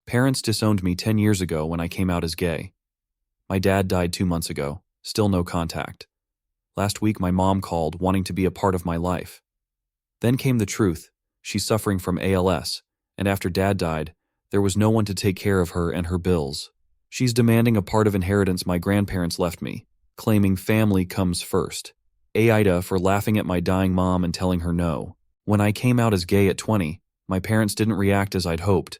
Parents disowned me 10 years ago when I came out as gay. My dad died 2 months ago, still no contact. Last week my mom called wanting to be a part of my life. Then came the truth, she's suffering from ALS, and after Dad died, there was no one to take care of her and her bills. She's demanding a part of inheritance my grandparents left me, claiming family comes first. AITA for laughing at my dying mom and telling her no. When I came out as gay at 20, my parents didn't react as I'd hoped.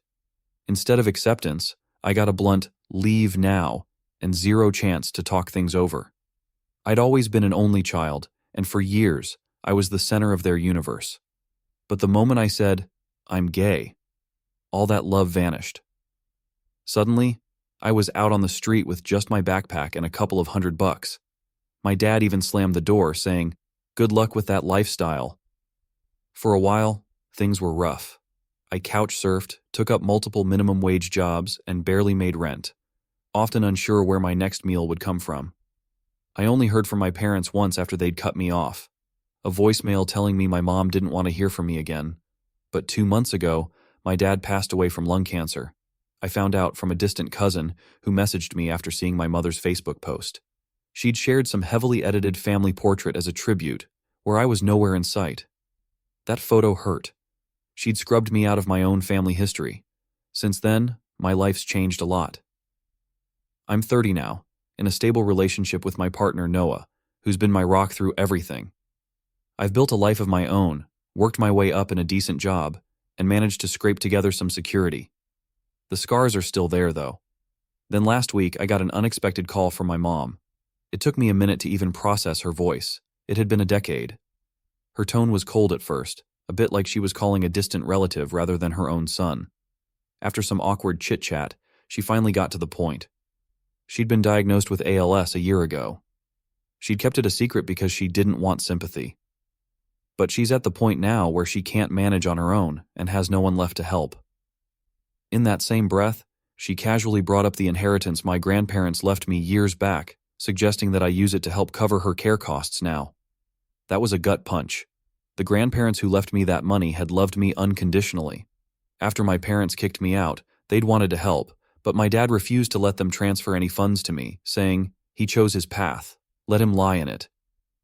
Instead of acceptance, I got a blunt, "leave now," and zero chance to talk things over. I'd always been an only child, and for years, I was the center of their universe. But the moment I said, "I'm gay," all that love vanished. Suddenly, I was out on the street with just my backpack and a couple of $100. My dad even slammed the door, saying, "Good luck with that lifestyle." For a while, things were rough. I couch surfed, took up multiple minimum wage jobs, and barely made rent, often unsure where my next meal would come from. I only heard from my parents once after they'd cut me off, a voicemail telling me my mom didn't want to hear from me again. But 2 months ago, my dad passed away from lung cancer. I found out from a distant cousin who messaged me after seeing my mother's Facebook post. She'd shared some heavily edited family portrait as a tribute, where I was nowhere in sight. That photo hurt. She'd scrubbed me out of my own family history. Since then, my life's changed a lot. I'm 30 now, in a stable relationship with my partner Noah, who's been my rock through everything. I've built a life of my own, worked my way up in a decent job, and managed to scrape together some security. The scars are still there, though. Then last week, I got an unexpected call from my mom. It took me a minute to even process her voice. It had been a decade. Her tone was cold at first, a bit like she was calling a distant relative rather than her own son. After some awkward chit-chat, she finally got to the point. She'd been diagnosed with ALS a year ago. She'd kept it a secret because she didn't want sympathy. But she's at the point now where she can't manage on her own and has no one left to help. In that same breath, she casually brought up the inheritance my grandparents left me years back, suggesting that I use it to help cover her care costs now. That was a gut punch. The grandparents who left me that money had loved me unconditionally. After my parents kicked me out, they'd wanted to help, but my dad refused to let them transfer any funds to me, saying he chose his path, let him lie in it.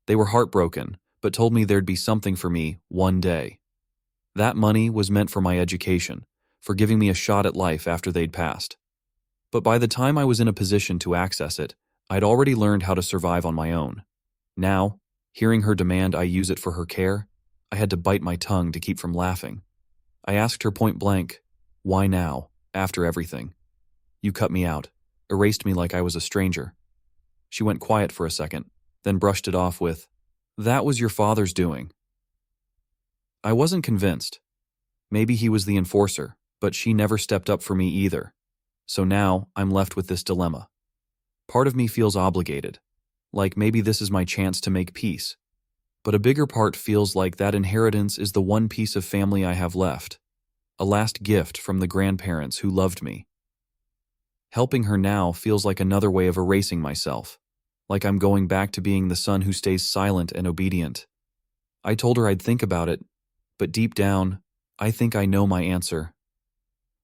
They were heartbroken, but told me there'd be something for me one day. That money was meant for my education, for giving me a shot at life after they'd passed. But by the time I was in a position to access it, I'd already learned how to survive on my own. Now, hearing her demand I use it for her care, I had to bite my tongue to keep from laughing. I asked her point blank, "Why now, after everything? You cut me out, erased me like I was a stranger." She went quiet for a second, then brushed it off with, "That was your father's doing." I wasn't convinced. Maybe he was the enforcer, but she never stepped up for me either. So now I'm left with this dilemma. Part of me feels obligated, like maybe this is my chance to make peace. But a bigger part feels like that inheritance is the one piece of family I have left, a last gift from the grandparents who loved me. Helping her now feels like another way of erasing myself, like I'm going back to being the son who stays silent and obedient. I told her I'd think about it, but deep down, I think I know my answer.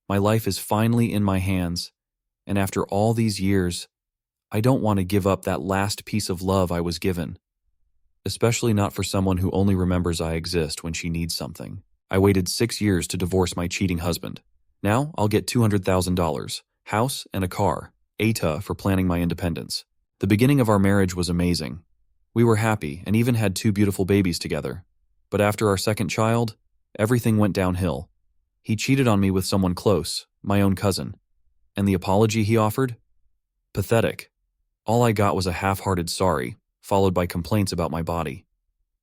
My life is finally in my hands, and after all these years, I don't want to give up that last piece of love I was given. Especially not for someone who only remembers I exist when she needs something. I waited 6 years to divorce my cheating husband. Now I'll get $200,000, house and a car, AITA for planning my independence. The beginning of our marriage was amazing. We were happy and even had 2 beautiful babies together. But after our second child, everything went downhill. He cheated on me with someone close, my own cousin. And the apology he offered? Pathetic. All I got was a half-hearted sorry, followed by complaints about my body.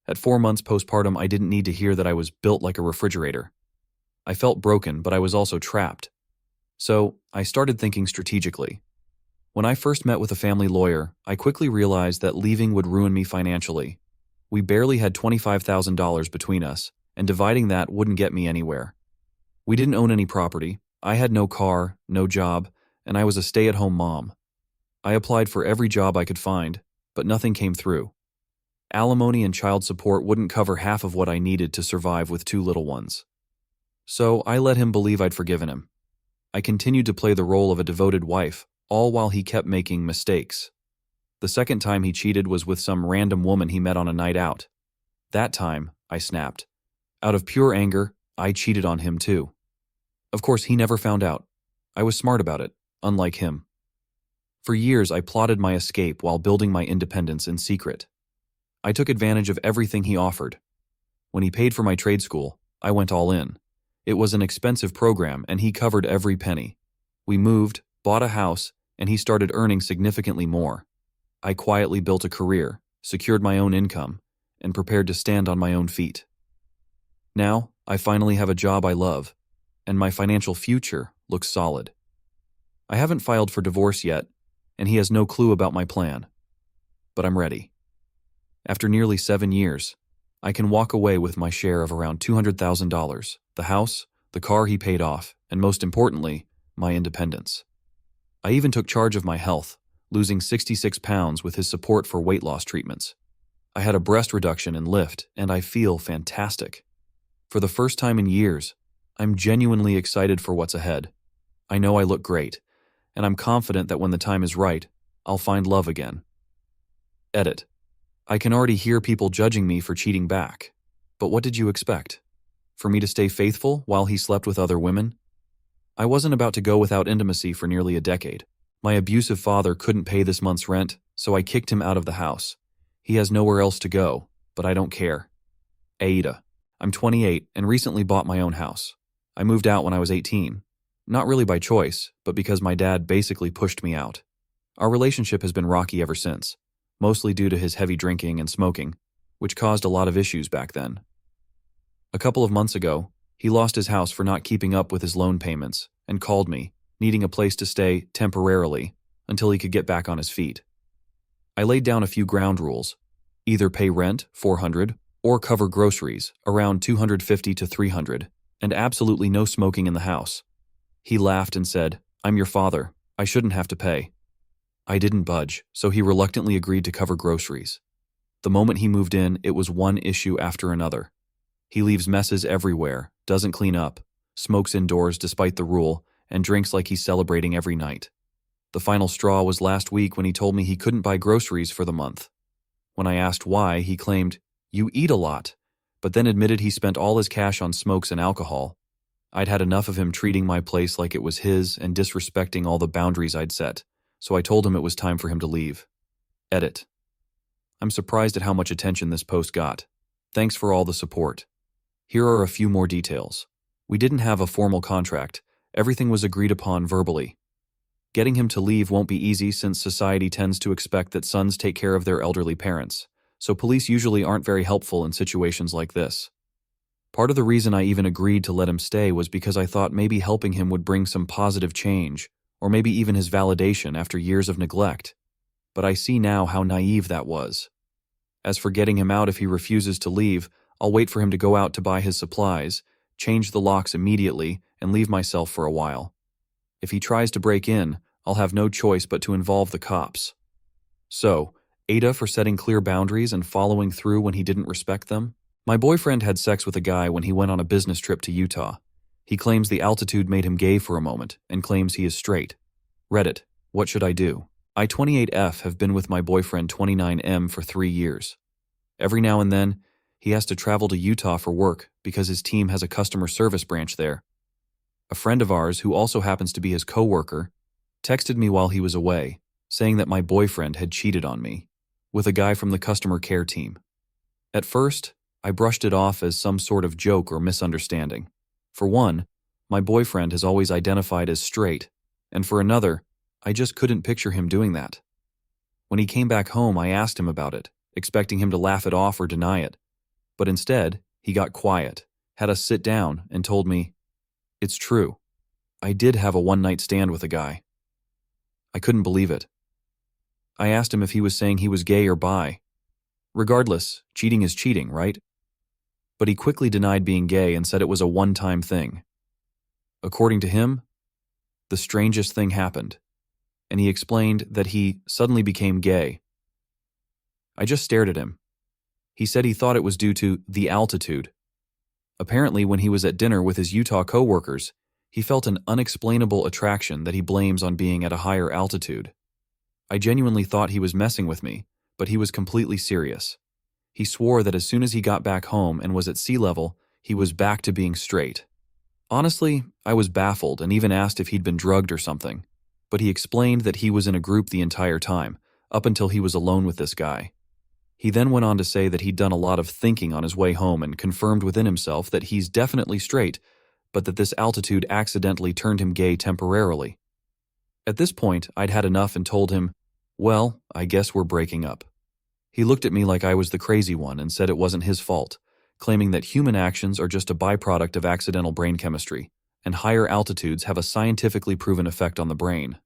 At 4 months postpartum, I didn't need to hear that I was built like a refrigerator. I felt broken, but I was also trapped. So, I started thinking strategically. When I first met with a family lawyer, I quickly realized that leaving would ruin me financially. We barely had $25,000 between us, and dividing that wouldn't get me anywhere. We didn't own any property, I had no car, no job, and I was a stay-at-home mom. I applied for every job I could find, but nothing came through. Alimony and child support wouldn't cover half of what I needed to survive with 2 little ones. So I let him believe I'd forgiven him. I continued to play the role of a devoted wife, all while he kept making mistakes. The second time he cheated was with some random woman he met on a night out. That time, I snapped. Out of pure anger, I cheated on him too. Of course, he never found out. I was smart about it, unlike him. For years, I plotted my escape while building my independence in secret. I took advantage of everything he offered. When he paid for my trade school, I went all in. It was an expensive program, and he covered every penny. We moved, bought a house, and he started earning significantly more. I quietly built a career, secured my own income, and prepared to stand on my own feet. Now, I finally have a job I love, and my financial future looks solid. I haven't filed for divorce yet, and he has no clue about my plan. But I'm ready. After nearly 7 years, I can walk away with my share of around $200,000, the house, the car he paid off, and most importantly, my independence. I even took charge of my health, losing 66 pounds with his support for weight loss treatments. I had a breast reduction and lift, and I feel fantastic. For the first time in years, I'm genuinely excited for what's ahead. I know I look great, and I'm confident that when the time is right, I'll find love again. Edit. I can already hear people judging me for cheating back. But what did you expect? For me to stay faithful while he slept with other women? I wasn't about to go without intimacy for nearly a decade. My abusive father couldn't pay this month's rent, so I kicked him out of the house. He has nowhere else to go, but I don't care. AITA. I'm 28 and recently bought my own house. I moved out when I was 18. Not really by choice, but because my dad basically pushed me out. Our relationship has been rocky ever since, mostly due to his heavy drinking and smoking, which caused a lot of issues back then. A couple of months ago, he lost his house for not keeping up with his loan payments and called me, needing a place to stay temporarily until he could get back on his feet. I laid down a few ground rules: either pay rent, $400, or cover groceries, around $250 to $300, and absolutely no smoking in the house. He laughed and said, "I'm your father. I shouldn't have to pay." I didn't budge, so he reluctantly agreed to cover groceries. The moment he moved in, it was one issue after another. He leaves messes everywhere, doesn't clean up, smokes indoors despite the rule, and drinks like he's celebrating every night. The final straw was last week when he told me he couldn't buy groceries for the month. When I asked why, he claimed, "You eat a lot," but then admitted he spent all his cash on smokes and alcohol. I'd had enough of him treating my place like it was his and disrespecting all the boundaries I'd set, so I told him it was time for him to leave. Edit. I'm surprised at how much attention this post got. Thanks for all the support. Here are a few more details. We didn't have a formal contract. Everything was agreed upon verbally. Getting him to leave won't be easy since society tends to expect that sons take care of their elderly parents, so police usually aren't very helpful in situations like this. Part of the reason I even agreed to let him stay was because I thought maybe helping him would bring some positive change, or maybe even his validation after years of neglect. But I see now how naive that was. As for getting him out if he refuses to leave, I'll wait for him to go out to buy his supplies, change the locks immediately, and leave myself for a while. If he tries to break in, I'll have no choice but to involve the cops. So, AITA for setting clear boundaries and following through when he didn't respect them? My boyfriend had sex with a guy when he went on a business trip to Utah. He claims the altitude made him gay for a moment and claims he is straight. Reddit, what should I do? I 28F have been with my boyfriend 29M for 3 years. Every now and then, he has to travel to Utah for work because his team has a customer service branch there. A friend of ours, who also happens to be his coworker, texted me while he was away, saying that my boyfriend had cheated on me with a guy from the customer care team. At first, I brushed it off as some sort of joke or misunderstanding. For one, my boyfriend has always identified as straight, and for another, I just couldn't picture him doing that. When he came back home, I asked him about it, expecting him to laugh it off or deny it. But instead, he got quiet, had us sit down, and told me, "It's true. I did have a one-night stand with a guy." I couldn't believe it. I asked him if he was saying he was gay or bi. Regardless, cheating is cheating, right? But he quickly denied being gay and said it was a one-time thing. According to him, the strangest thing happened, and he explained that he suddenly became gay. I just stared at him. He said he thought it was due to the altitude. Apparently, when he was at dinner with his Utah coworkers, He felt an unexplainable attraction that he blames on being at a higher altitude. I genuinely thought he was messing with me, but he was completely serious. He swore that as soon as he got back home and was at sea level, he was back to being straight. Honestly, I was baffled and even asked if he'd been drugged or something, but he explained that he was in a group the entire time, up until he was alone with this guy. He then went on to say that he'd done a lot of thinking on his way home and confirmed within himself that he's definitely straight, but that this altitude accidentally turned him gay temporarily. At this point, I'd had enough and told him, "Well, I guess we're breaking up." He looked at me like I was the crazy one and said it wasn't his fault, claiming that human actions are just a byproduct of accidental brain chemistry, and higher altitudes have a scientifically proven effect on the brain.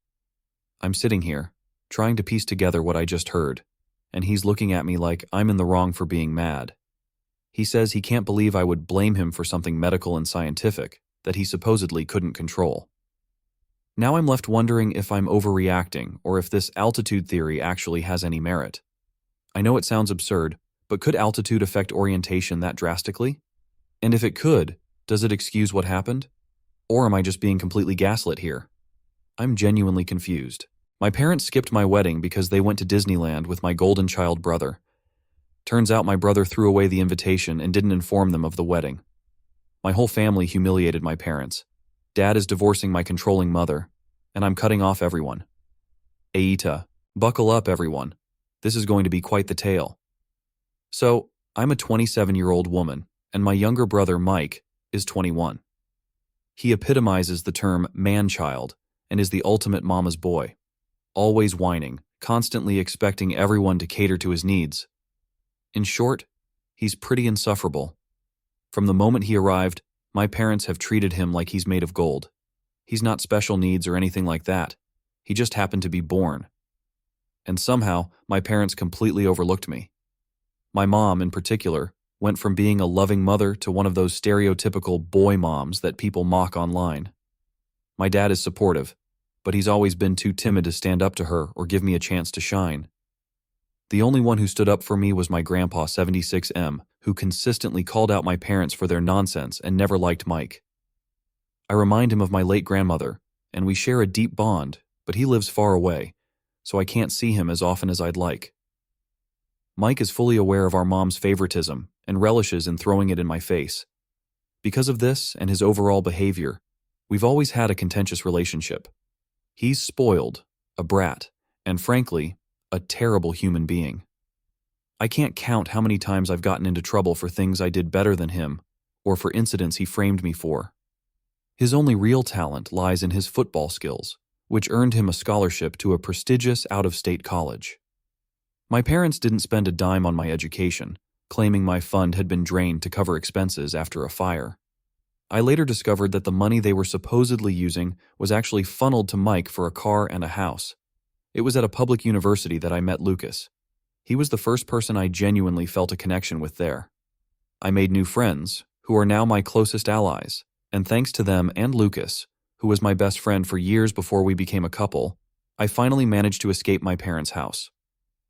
I'm sitting here, trying to piece together what I just heard, and he's looking at me like I'm in the wrong for being mad. He says he can't believe I would blame him for something medical and scientific that he supposedly couldn't control. Now I'm left wondering if I'm overreacting or if this altitude theory actually has any merit. I know it sounds absurd, but could altitude affect orientation that drastically? And if it could, does it excuse what happened? Or am I just being completely gaslit here? I'm genuinely confused. My parents skipped my wedding because they went to Disneyland with my golden child brother. Turns out my brother threw away the invitation and didn't inform them of the wedding. My whole family humiliated my parents. Dad is divorcing my controlling mother, and I'm cutting off everyone. AITA, buckle up everyone. This is going to be quite the tale. So, I'm a 27-year-old woman, and my younger brother Mike is 21. He epitomizes the term man-child and is the ultimate mama's boy. Always whining, constantly expecting everyone to cater to his needs. In short, he's pretty insufferable. From the moment he arrived, my parents have treated him like he's made of gold. He's not special needs or anything like that. He just happened to be born. And somehow, my parents completely overlooked me. My mom, in particular, went from being a loving mother to one of those stereotypical boy moms that people mock online. My dad is supportive, but he's always been too timid to stand up to her or give me a chance to shine. The only one who stood up for me was my grandpa 76M, who consistently called out my parents for their nonsense and never liked Mike. I remind him of my late grandmother, and we share a deep bond, but he lives far away, so I can't see him as often as I'd like. Mike is fully aware of our mom's favoritism and relishes in throwing it in my face. Because of this and his overall behavior, we've always had a contentious relationship. He's spoiled, a brat, and frankly, a terrible human being. I can't count how many times I've gotten into trouble for things I did better than him, or for incidents he framed me for. His only real talent lies in his football skills, which earned him a scholarship to a prestigious out-of-state college. My parents didn't spend a dime on my education, claiming my fund had been drained to cover expenses after a fire. I later discovered that the money they were supposedly using was actually funneled to Mike for a car and a house. It was at a public university that I met Lucas. He was the first person I genuinely felt a connection with there. I made new friends, who are now my closest allies, and thanks to them and Lucas, who was my best friend for years before we became a couple, I finally managed to escape my parents' house.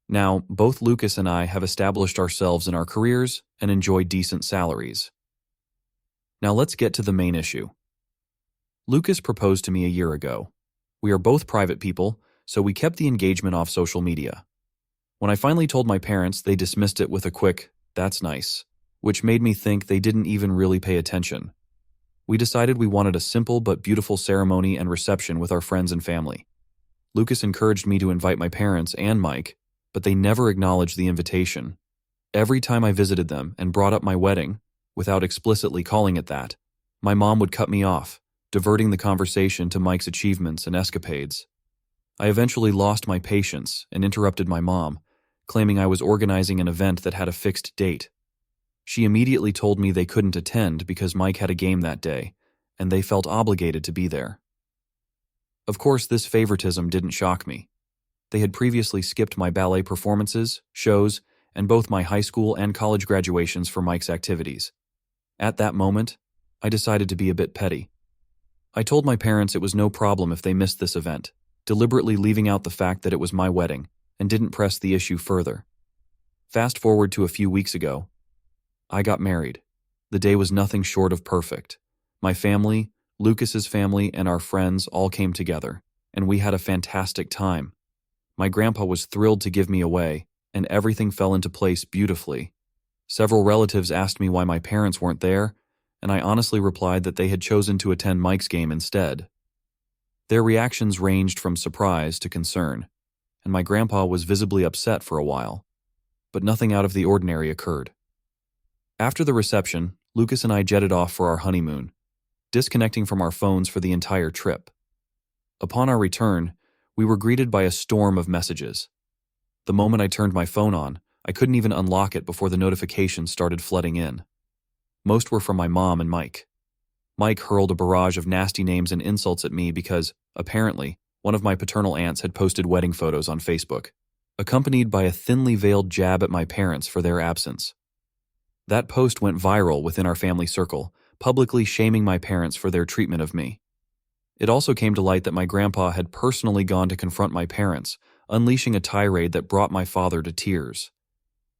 Now, both Lucas and I have established ourselves in our careers and enjoy decent salaries. Now let's get to the main issue. Lucas proposed to me a year ago. We are both private people, so we kept the engagement off social media. When I finally told my parents, they dismissed it with a quick, "That's nice," which made me think they didn't even really pay attention. We decided we wanted a simple but beautiful ceremony and reception with our friends and family. Lucas encouraged me to invite my parents and Mike, but they never acknowledged the invitation. Every time I visited them and brought up my wedding, without explicitly calling it that, my mom would cut me off, diverting the conversation to Mike's achievements and escapades. I eventually lost my patience and interrupted my mom, claiming I was organizing an event that had a fixed date. She immediately told me they couldn't attend because Mike had a game that day, and they felt obligated to be there. Of course, this favoritism didn't shock me. They had previously skipped my ballet performances, shows, and both my high school and college graduations for Mike's activities. At that moment, I decided to be a bit petty. I told my parents it was no problem if they missed this event, deliberately leaving out the fact that it was my wedding, and didn't press the issue further. Fast forward to a few weeks ago. I got married. The day was nothing short of perfect. My family, Lucas's family and our friends all came together, and we had a fantastic time. My grandpa was thrilled to give me away, and everything fell into place beautifully. Several relatives asked me why my parents weren't there, and I honestly replied that they had chosen to attend Mike's game instead. Their reactions ranged from surprise to concern, and my grandpa was visibly upset for a while. But nothing out of the ordinary occurred. After the reception, Lucas and I jetted off for our honeymoon, disconnecting from our phones for the entire trip. Upon our return, we were greeted by a storm of messages. The moment I turned my phone on, I couldn't even unlock it before the notifications started flooding in. Most were from my mom and Mike. Mike hurled a barrage of nasty names and insults at me because, apparently, one of my paternal aunts had posted wedding photos on Facebook, accompanied by a thinly veiled jab at my parents for their absence. That post went viral within our family circle, publicly shaming my parents for their treatment of me. It also came to light that my grandpa had personally gone to confront my parents, unleashing a tirade that brought my father to tears.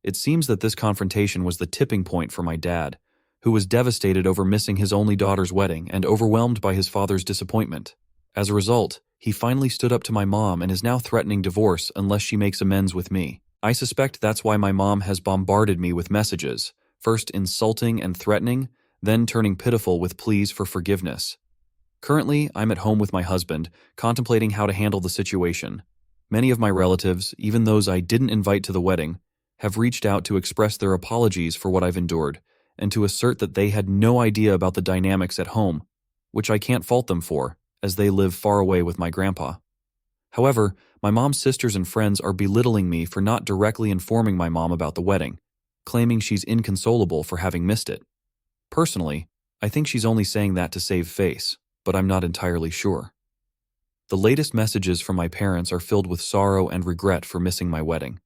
It seems that this confrontation was the tipping point for my dad, who was devastated over missing his only daughter's wedding and overwhelmed by his father's disappointment. As a result, he finally stood up to my mom and is now threatening divorce unless she makes amends with me. I suspect that's why my mom has bombarded me with messages, first insulting and threatening, then turning pitiful with pleas for forgiveness. Currently, I'm at home with my husband, contemplating how to handle the situation. Many of my relatives, even those I didn't invite to the wedding, have reached out to express their apologies for what I've endured, and to assert that they had no idea about the dynamics at home, which I can't fault them for, as they live far away with my grandpa. However, my mom's sisters and friends are belittling me for not directly informing my mom about the wedding, claiming she's inconsolable for having missed it. Personally, I think she's only saying that to save face, but I'm not entirely sure. The latest messages from my parents are filled with sorrow and regret for missing my wedding.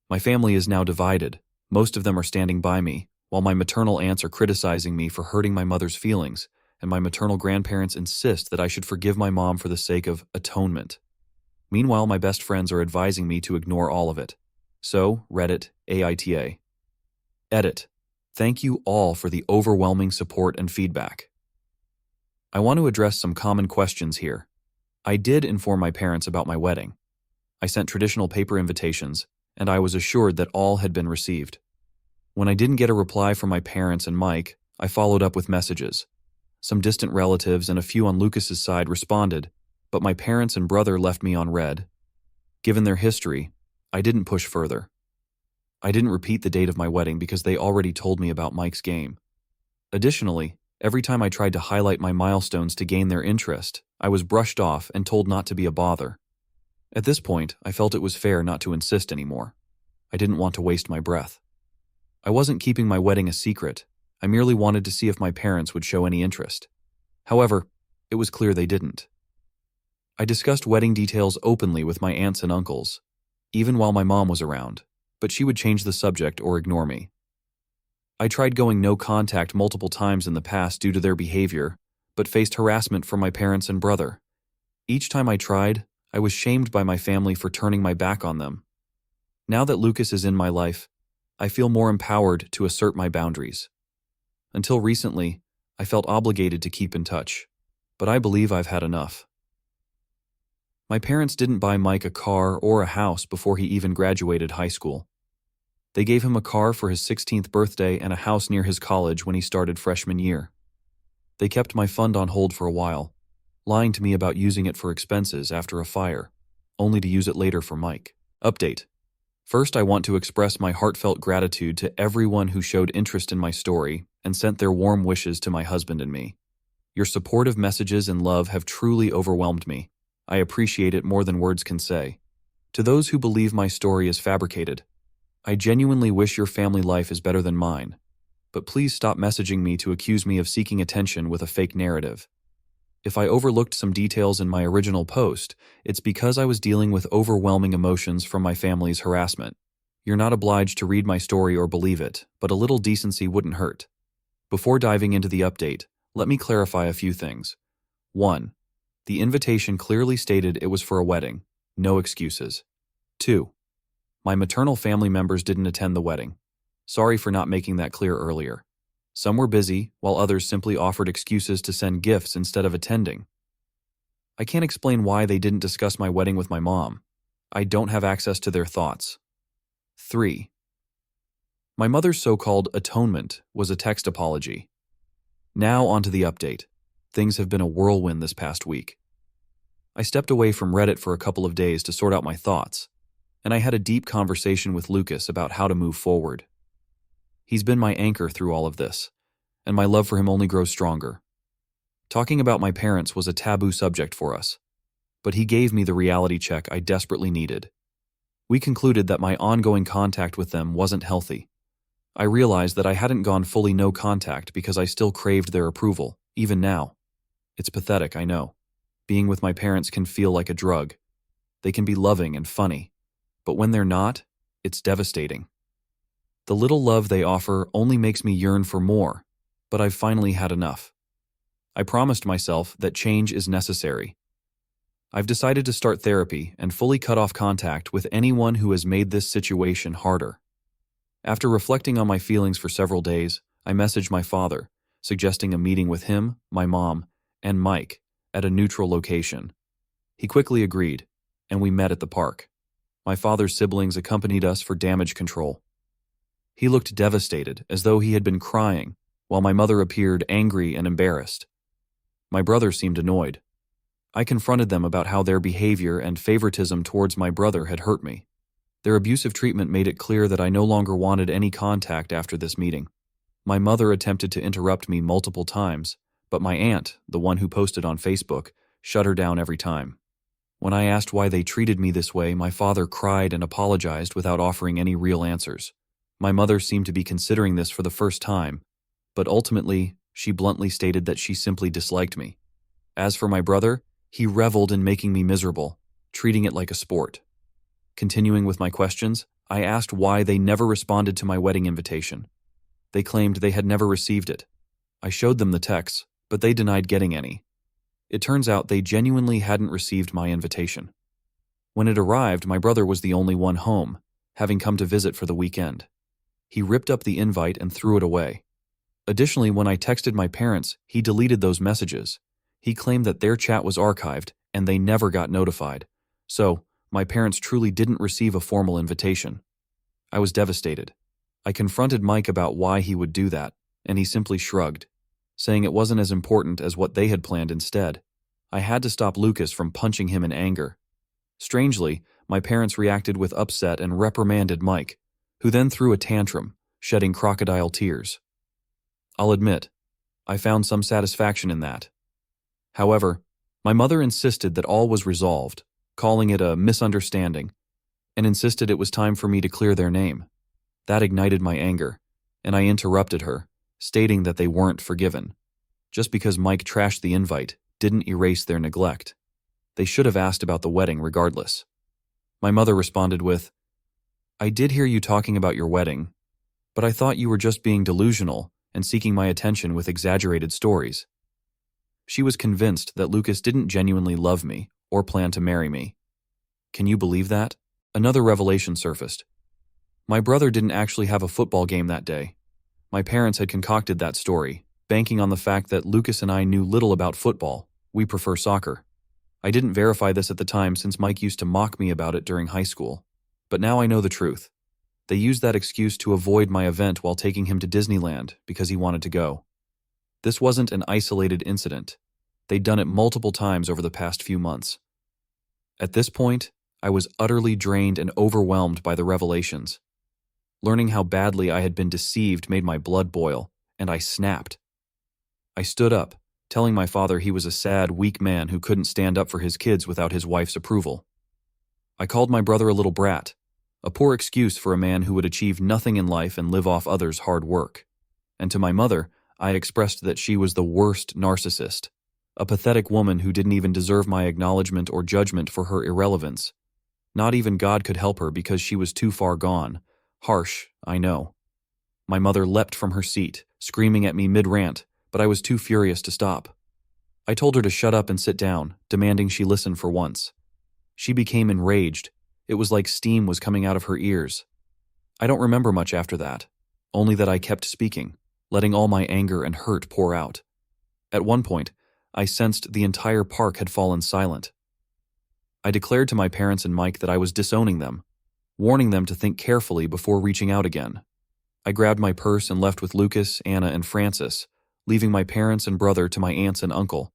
My family is now divided. Most of them are standing by me, while my maternal aunts are criticizing me for hurting my mother's feelings, and my maternal grandparents insist that I should forgive my mom for the sake of atonement. Meanwhile, my best friends are advising me to ignore all of it. So, Reddit, AITA. Edit. Thank you all for the overwhelming support and feedback. I want to address some common questions here. I did inform my parents about my wedding. I sent traditional paper invitations, and I was assured that all had been received. When I didn't get a reply from my parents and Mike, I followed up with messages. Some distant relatives and a few on Lucas's side responded, but my parents and brother left me on red. Given their history, I didn't push further. I didn't repeat the date of my wedding because they already told me about Mike's game. Additionally, every time I tried to highlight my milestones to gain their interest, I was brushed off and told not to be a bother. At this point, I felt it was fair not to insist anymore. I didn't want to waste my breath. I wasn't keeping my wedding a secret. I merely wanted to see if my parents would show any interest. However, it was clear they didn't. I discussed wedding details openly with my aunts and uncles, even while my mom was around, but she would change the subject or ignore me. I tried going no contact multiple times in the past due to their behavior, but faced harassment from my parents and brother. Each time I tried, I was shamed by my family for turning my back on them. Now that Lucas is in my life, I feel more empowered to assert my boundaries. Until recently, I felt obligated to keep in touch, but I believe I've had enough. My parents didn't buy Mike a car or a house before he even graduated high school. They gave him a car for his 16th birthday and a house near his college when he started freshman year. They kept my fund on hold for a while, lying to me about using it for expenses after a fire, only to use it later for Mike. Update. First, I want to express my heartfelt gratitude to everyone who showed interest in my story and sent their warm wishes to my husband and me. Your supportive messages and love have truly overwhelmed me. I appreciate it more than words can say. To those who believe my story is fabricated, I genuinely wish your family life is better than mine, but please stop messaging me to accuse me of seeking attention with a fake narrative. If I overlooked some details in my original post, it's because I was dealing with overwhelming emotions from my family's harassment. You're not obliged to read my story or believe it, but a little decency wouldn't hurt. Before diving into the update, let me clarify a few things. 1. The invitation clearly stated it was for a wedding. No excuses. 2. My maternal family members didn't attend the wedding. Sorry for not making that clear earlier. Some were busy, while others simply offered excuses to send gifts instead of attending. I can't explain why they didn't discuss my wedding with my mom. I don't have access to their thoughts. 3. My mother's so-called atonement was a text apology. Now onto the update. Things have been a whirlwind this past week. I stepped away from Reddit for a couple of days to sort out my thoughts, and I had a deep conversation with Lucas about how to move forward. He's been my anchor through all of this, and my love for him only grows stronger. Talking about my parents was a taboo subject for us, but he gave me the reality check I desperately needed. We concluded that my ongoing contact with them wasn't healthy. I realized that I hadn't gone fully no contact because I still craved their approval, even now. It's pathetic, I know. Being with my parents can feel like a drug. They can be loving and funny, but when they're not, it's devastating. The little love they offer only makes me yearn for more, but I've finally had enough. I promised myself that change is necessary. I've decided to start therapy and fully cut off contact with anyone who has made this situation harder. After reflecting on my feelings for several days, I messaged my father, suggesting a meeting with him, my mom, and Mike at a neutral location. He quickly agreed, and we met at the park. My father's siblings accompanied us for damage control. He looked devastated, as though he had been crying, while my mother appeared angry and embarrassed. My brother seemed annoyed. I confronted them about how their behavior and favoritism towards my brother had hurt me. Their abusive treatment made it clear that I no longer wanted any contact after this meeting. My mother attempted to interrupt me multiple times, but my aunt, the one who posted on Facebook, shut her down every time. When I asked why they treated me this way, my father cried and apologized without offering any real answers. My mother seemed to be considering this for the first time, but ultimately, she bluntly stated that she simply disliked me. As for my brother, he reveled in making me miserable, treating it like a sport. Continuing with my questions, I asked why they never responded to my wedding invitation. They claimed they had never received it. I showed them the texts, but they denied getting any. It turns out they genuinely hadn't received my invitation. When it arrived, my brother was the only one home, having come to visit for the weekend. He ripped up the invite and threw it away. Additionally, when I texted my parents, he deleted those messages. He claimed that their chat was archived and they never got notified. So, my parents truly didn't receive a formal invitation. I was devastated. I confronted Mike about why he would do that, and he simply shrugged, saying it wasn't as important as what they had planned instead. I had to stop Lucas from punching him in anger. Strangely, my parents reacted with upset and reprimanded Mike, who then threw a tantrum, shedding crocodile tears. I'll admit, I found some satisfaction in that. However, my mother insisted that all was resolved, calling it a misunderstanding, and insisted it was time for me to clear their name. That ignited my anger, and I interrupted her, stating that they weren't forgiven. Just because Mike trashed the invite didn't erase their neglect. They should have asked about the wedding regardless. My mother responded with, "I did hear you talking about your wedding, but I thought you were just being delusional and seeking my attention with exaggerated stories." She was convinced that Lucas didn't genuinely love me or plan to marry me. Can you believe that? Another revelation surfaced. My brother didn't actually have a football game that day. My parents had concocted that story, banking on the fact that Lucas and I knew little about football. We prefer soccer. I didn't verify this at the time since Mike used to mock me about it during high school. But now I know the truth. They used that excuse to avoid my event while taking him to Disneyland because he wanted to go. This wasn't an isolated incident. They'd done it multiple times over the past few months. At this point, I was utterly drained and overwhelmed by the revelations. Learning how badly I had been deceived made my blood boil, and I snapped. I stood up, telling my father he was a sad, weak man who couldn't stand up for his kids without his wife's approval. I called my brother a little brat, a poor excuse for a man who would achieve nothing in life and live off others' hard work. And to my mother, I expressed that she was the worst narcissist, a pathetic woman who didn't even deserve my acknowledgement or judgment for her irrelevance. Not even God could help her because she was too far gone. Harsh, I know. My mother leapt from her seat, screaming at me mid-rant, but I was too furious to stop. I told her to shut up and sit down, demanding she listen for once. She became enraged. It was like steam was coming out of her ears. I don't remember much after that, only that I kept speaking, letting all my anger and hurt pour out. At one point, I sensed the entire park had fallen silent. I declared to my parents and Mike that I was disowning them, warning them to think carefully before reaching out again. I grabbed my purse and left with Lucas, Anna, and Francis, leaving my parents and brother to my aunts and uncle.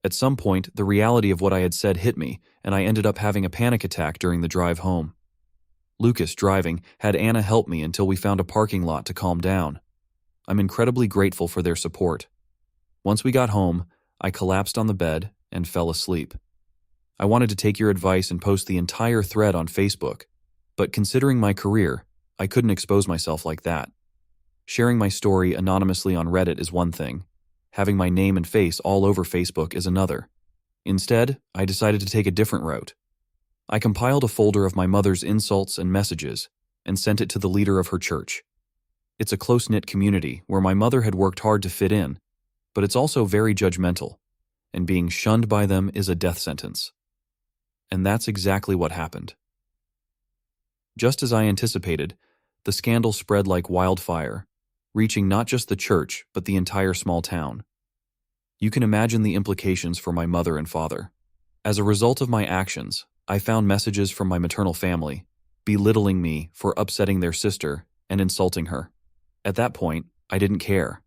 At some point, the reality of what I had said hit me, and I ended up having a panic attack during the drive home. Lucas, driving, had Anna help me until we found a parking lot to calm down. I'm incredibly grateful for their support. Once we got home, I collapsed on the bed and fell asleep. I wanted to take your advice and post the entire thread on Facebook, but considering my career, I couldn't expose myself like that. Sharing my story anonymously on Reddit is one thing. Having my name and face all over Facebook is another. Instead, I decided to take a different route. I compiled a folder of my mother's insults and messages and sent it to the leader of her church. It's a close-knit community where my mother had worked hard to fit in, but it's also very judgmental, and being shunned by them is a death sentence. And that's exactly what happened. Just as I anticipated, the scandal spread like wildfire, reaching not just the church, but the entire small town. You can imagine the implications for my mother and father. As a result of my actions, I found messages from my maternal family, belittling me for upsetting their sister and insulting her. At that point, I didn't care.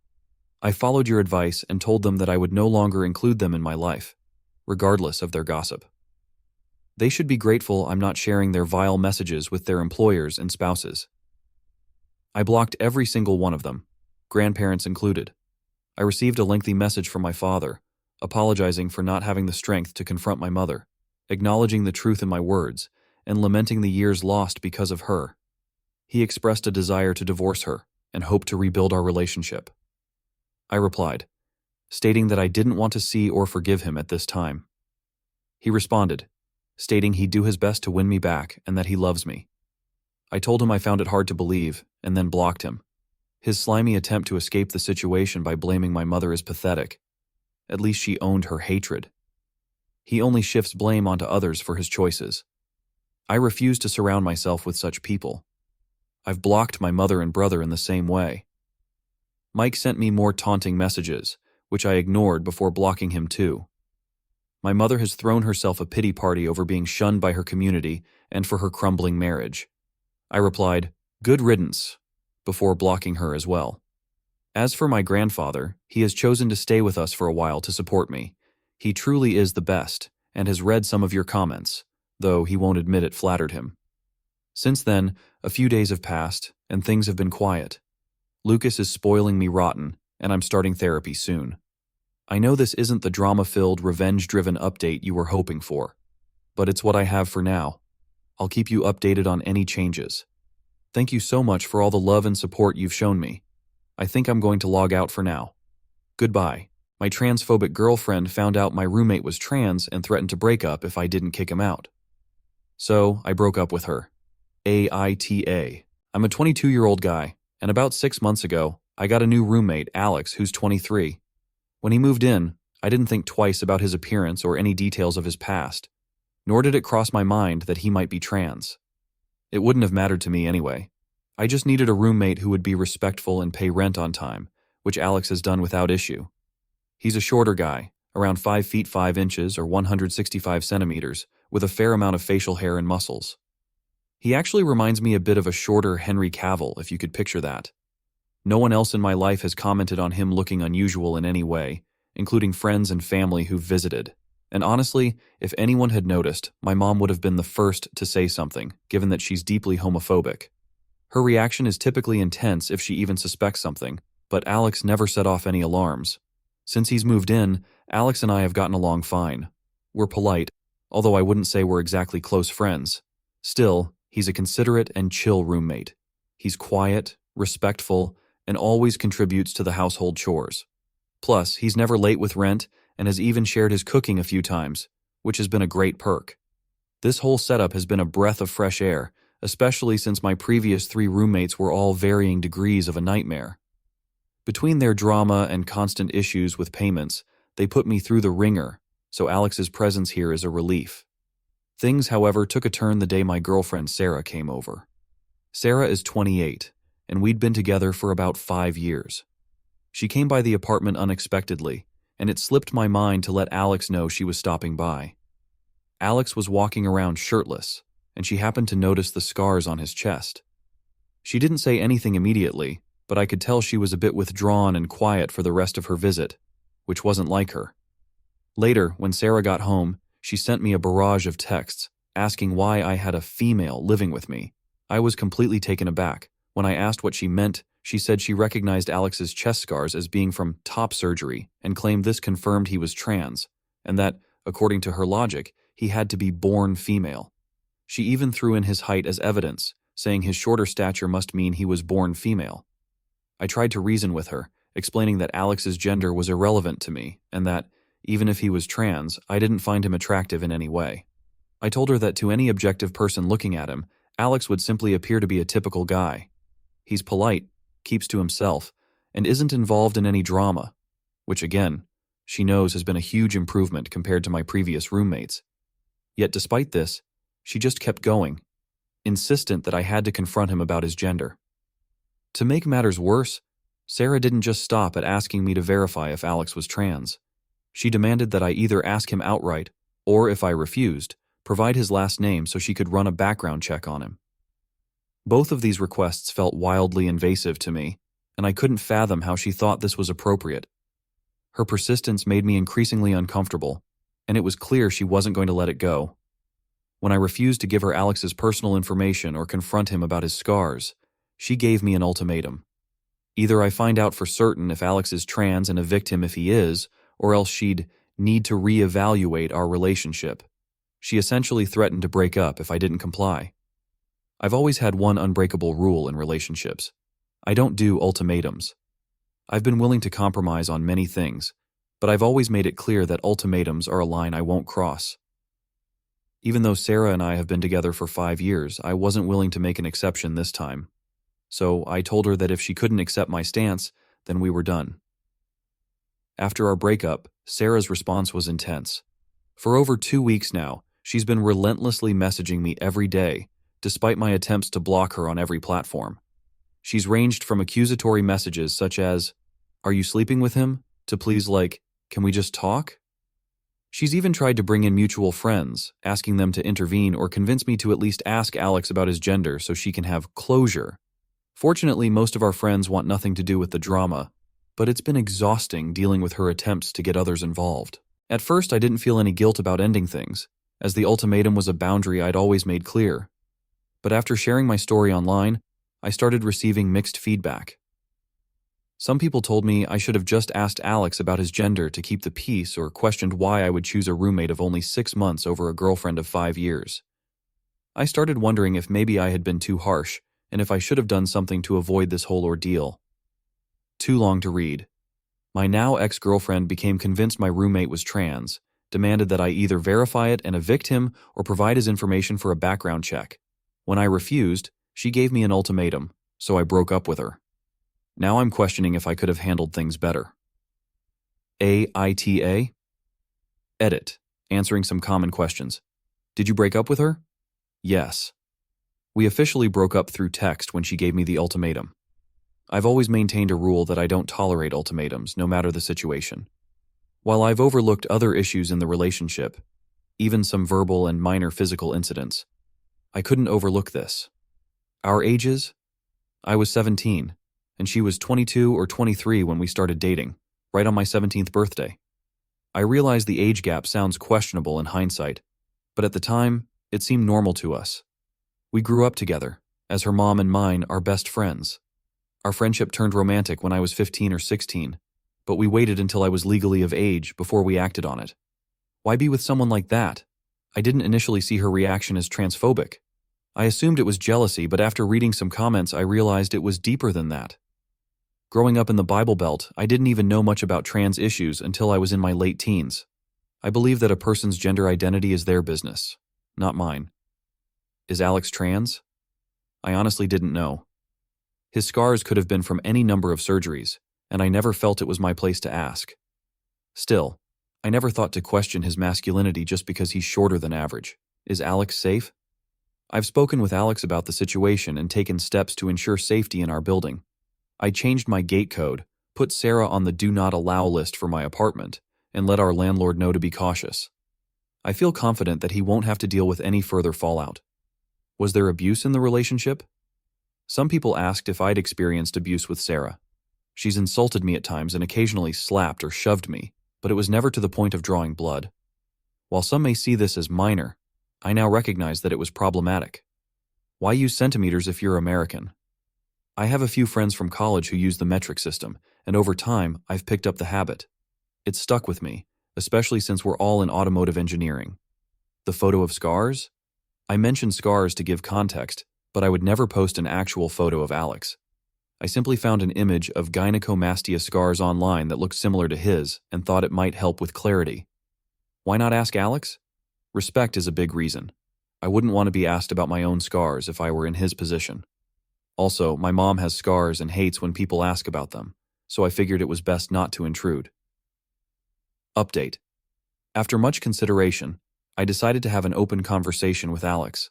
I followed your advice and told them that I would no longer include them in my life, regardless of their gossip. They should be grateful I'm not sharing their vile messages with their employers and spouses. I blocked every single one of them, grandparents included. I received a lengthy message from my father, apologizing for not having the strength to confront my mother, acknowledging the truth in my words, and lamenting the years lost because of her. He expressed a desire to divorce her and hoped to rebuild our relationship. I replied, stating that I didn't want to see or forgive him at this time. He responded, stating he'd do his best to win me back and that he loves me. I told him I found it hard to believe, and then blocked him. His slimy attempt to escape the situation by blaming my mother is pathetic. At least she owned her hatred. He only shifts blame onto others for his choices. I refuse to surround myself with such people. I've blocked my mother and brother in the same way. Mike sent me more taunting messages, which I ignored before blocking him too. My mother has thrown herself a pity party over being shunned by her community and for her crumbling marriage. I replied, "Good riddance," before blocking her as well. As for my grandfather, he has chosen to stay with us for a while to support me. He truly is the best and has read some of your comments, though he won't admit it flattered him. Since then, a few days have passed and things have been quiet. Lucas is spoiling me rotten, and I'm starting therapy soon. I know this isn't the drama-filled, revenge-driven update you were hoping for, but it's what I have for now. I'll keep you updated on any changes. Thank you so much for all the love and support you've shown me. I think I'm going to log out for now. Goodbye. My transphobic girlfriend found out my roommate was trans and threatened to break up if I didn't kick him out. So I broke up with her. AITA. I'm a 22-year-old guy, and about 6 months ago, I got a new roommate, Alex, who's 23. When he moved in, I didn't think twice about his appearance or any details of his past, nor did it cross my mind that he might be trans. It wouldn't have mattered to me anyway. I just needed a roommate who would be respectful and pay rent on time, which Alex has done without issue. He's a shorter guy, around 5 feet 5 inches or 165 centimeters, with a fair amount of facial hair and muscles. He actually reminds me a bit of a shorter Henry Cavill, if you could picture that. No one else in my life has commented on him looking unusual in any way, including friends and family who've visited. And honestly, if anyone had noticed, my mom would have been the first to say something, given that she's deeply homophobic. Her reaction is typically intense if she even suspects something, but Alex never set off any alarms. Since he's moved in, Alex and I have gotten along fine. We're polite, although I wouldn't say we're exactly close friends. Still, he's a considerate and chill roommate. He's quiet, respectful, and always contributes to the household chores. Plus, he's never late with rent and has even shared his cooking a few times, which has been a great perk. This whole setup has been a breath of fresh air, especially since my previous 3 roommates were all varying degrees of a nightmare. Between their drama and constant issues with payments, they put me through the ringer, so Alex's presence here is a relief. Things, however, took a turn the day my girlfriend Sarah came over. Sarah is 28, and we'd been together for about 5 years. She came by the apartment unexpectedly, and it slipped my mind to let Alex know she was stopping by. Alex was walking around shirtless, and she happened to notice the scars on his chest. She didn't say anything immediately, but I could tell she was a bit withdrawn and quiet for the rest of her visit, which wasn't like her. Later, when Sarah got home, she sent me a barrage of texts asking why I had a female living with me. I was completely taken aback. When I asked what she meant, she said she recognized Alex's chest scars as being from top surgery and claimed this confirmed he was trans, and that, according to her logic, he had to be born female. She even threw in his height as evidence, saying his shorter stature must mean he was born female. I tried to reason with her, explaining that Alex's gender was irrelevant to me, and that, even if he was trans, I didn't find him attractive in any way. I told her that to any objective person looking at him, Alex would simply appear to be a typical guy. He's polite, keeps to himself, and isn't involved in any drama, which again, she knows has been a huge improvement compared to my previous roommates. Yet despite this, she just kept going, insistent that I had to confront him about his gender. To make matters worse, Sarah didn't just stop at asking me to verify if Alex was trans. She demanded that I either ask him outright, or if I refused, provide his last name so she could run a background check on him. Both of these requests felt wildly invasive to me, and I couldn't fathom how she thought this was appropriate. Her persistence made me increasingly uncomfortable, and it was clear she wasn't going to let it go. When I refused to give her Alex's personal information or confront him about his scars, she gave me an ultimatum. Either I find out for certain if Alex is trans and evict him if he is, or else she'd need to reevaluate our relationship. She essentially threatened to break up if I didn't comply. I've always had one unbreakable rule in relationships. I don't do ultimatums. I've been willing to compromise on many things, but I've always made it clear that ultimatums are a line I won't cross. Even though Sarah and I have been together for 5 years, I wasn't willing to make an exception this time. So I told her that if she couldn't accept my stance, then we were done. After our breakup, Sarah's response was intense. For over 2 weeks now, she's been relentlessly messaging me every day, despite my attempts to block her on every platform. She's ranged from accusatory messages such as, "Are you sleeping with him?" to pleas like, "Can we just talk?" She's even tried to bring in mutual friends, asking them to intervene or convince me to at least ask Alex about his gender so she can have closure. Fortunately, most of our friends want nothing to do with the drama, but it's been exhausting dealing with her attempts to get others involved. At first, I didn't feel any guilt about ending things, as the ultimatum was a boundary I'd always made clear. But after sharing my story online, I started receiving mixed feedback. Some people told me I should have just asked Alex about his gender to keep the peace or questioned why I would choose a roommate of only 6 months over a girlfriend of 5 years. I started wondering if maybe I had been too harsh and if I should have done something to avoid this whole ordeal. Too long to read. My now ex-girlfriend became convinced my roommate was trans, demanded that I either verify it and evict him or provide his information for a background check. When I refused, she gave me an ultimatum, so I broke up with her. Now I'm questioning if I could have handled things better. AITA? Edit. Answering some common questions. Did you break up with her? Yes. We officially broke up through text when she gave me the ultimatum. I've always maintained a rule that I don't tolerate ultimatums, no matter the situation. While I've overlooked other issues in the relationship, even some verbal and minor physical incidents, I couldn't overlook this. Our ages? I was 17, and she was 22 or 23 when we started dating, right on my 17th birthday. I realize the age gap sounds questionable in hindsight, but at the time, it seemed normal to us. We grew up together, as her mom and mine are best friends. Our friendship turned romantic when I was 15 or 16, but we waited until I was legally of age before we acted on it. Why be with someone like that? I didn't initially see her reaction as transphobic. I assumed it was jealousy, but after reading some comments, I realized it was deeper than that. Growing up in the Bible Belt, I didn't even know much about trans issues until I was in my late teens. I believe that a person's gender identity is their business, not mine. Is Alex trans? I honestly didn't know. His scars could have been from any number of surgeries, and I never felt it was my place to ask. Still, I never thought to question his masculinity just because he's shorter than average. Is Alex safe? I've spoken with Alex about the situation and taken steps to ensure safety in our building. I changed my gate code, put Sarah on the do not allow list for my apartment, and let our landlord know to be cautious. I feel confident that he won't have to deal with any further fallout. Was there abuse in the relationship? Some people asked if I'd experienced abuse with Sarah. She's insulted me at times and occasionally slapped or shoved me, but it was never to the point of drawing blood. While some may see this as minor, I now recognize that it was problematic. Why use centimeters if you're American? I have a few friends from college who use the metric system, and over time, I've picked up the habit. It's stuck with me, especially since we're all in automotive engineering. The photo of scars? I mentioned scars to give context, but I would never post an actual photo of Alex. I simply found an image of gynecomastia scars online that looked similar to his and thought it might help with clarity. Why not ask Alex? Respect is a big reason. I wouldn't want to be asked about my own scars if I were in his position. Also, my mom has scars and hates when people ask about them, so I figured it was best not to intrude. Update. After much consideration, I decided to have an open conversation with Alex.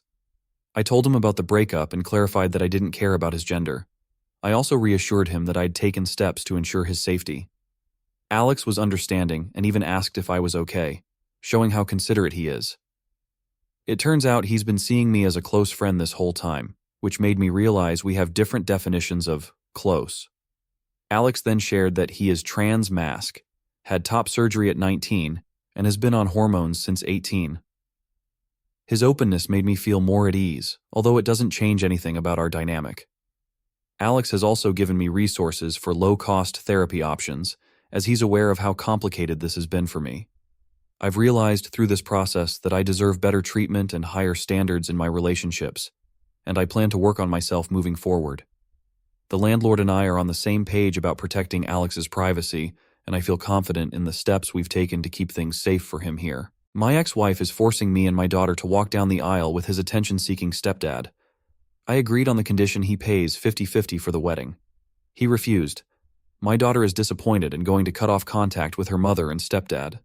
I told him about the breakup and clarified that I didn't care about his gender. I also reassured him that I'd taken steps to ensure his safety. Alex was understanding and even asked if I was okay, showing how considerate he is. It turns out he's been seeing me as a close friend this whole time, which made me realize we have different definitions of close. Alex then shared that he is trans-masc, had top surgery at 19, and has been on hormones since 18. His openness made me feel more at ease, although it doesn't change anything about our dynamic. Alex has also given me resources for low-cost therapy options, as he's aware of how complicated this has been for me. I've realized through this process that I deserve better treatment and higher standards in my relationships, and I plan to work on myself moving forward. The landlord and I are on the same page about protecting Alex's privacy, and I feel confident in the steps we've taken to keep things safe for him here. My ex-wife is forcing me and my daughter to walk down the aisle with his attention-seeking stepdad. I agreed on the condition he pays 50-50 for the wedding. He refused. My daughter is disappointed and going to cut off contact with her mother and stepdad.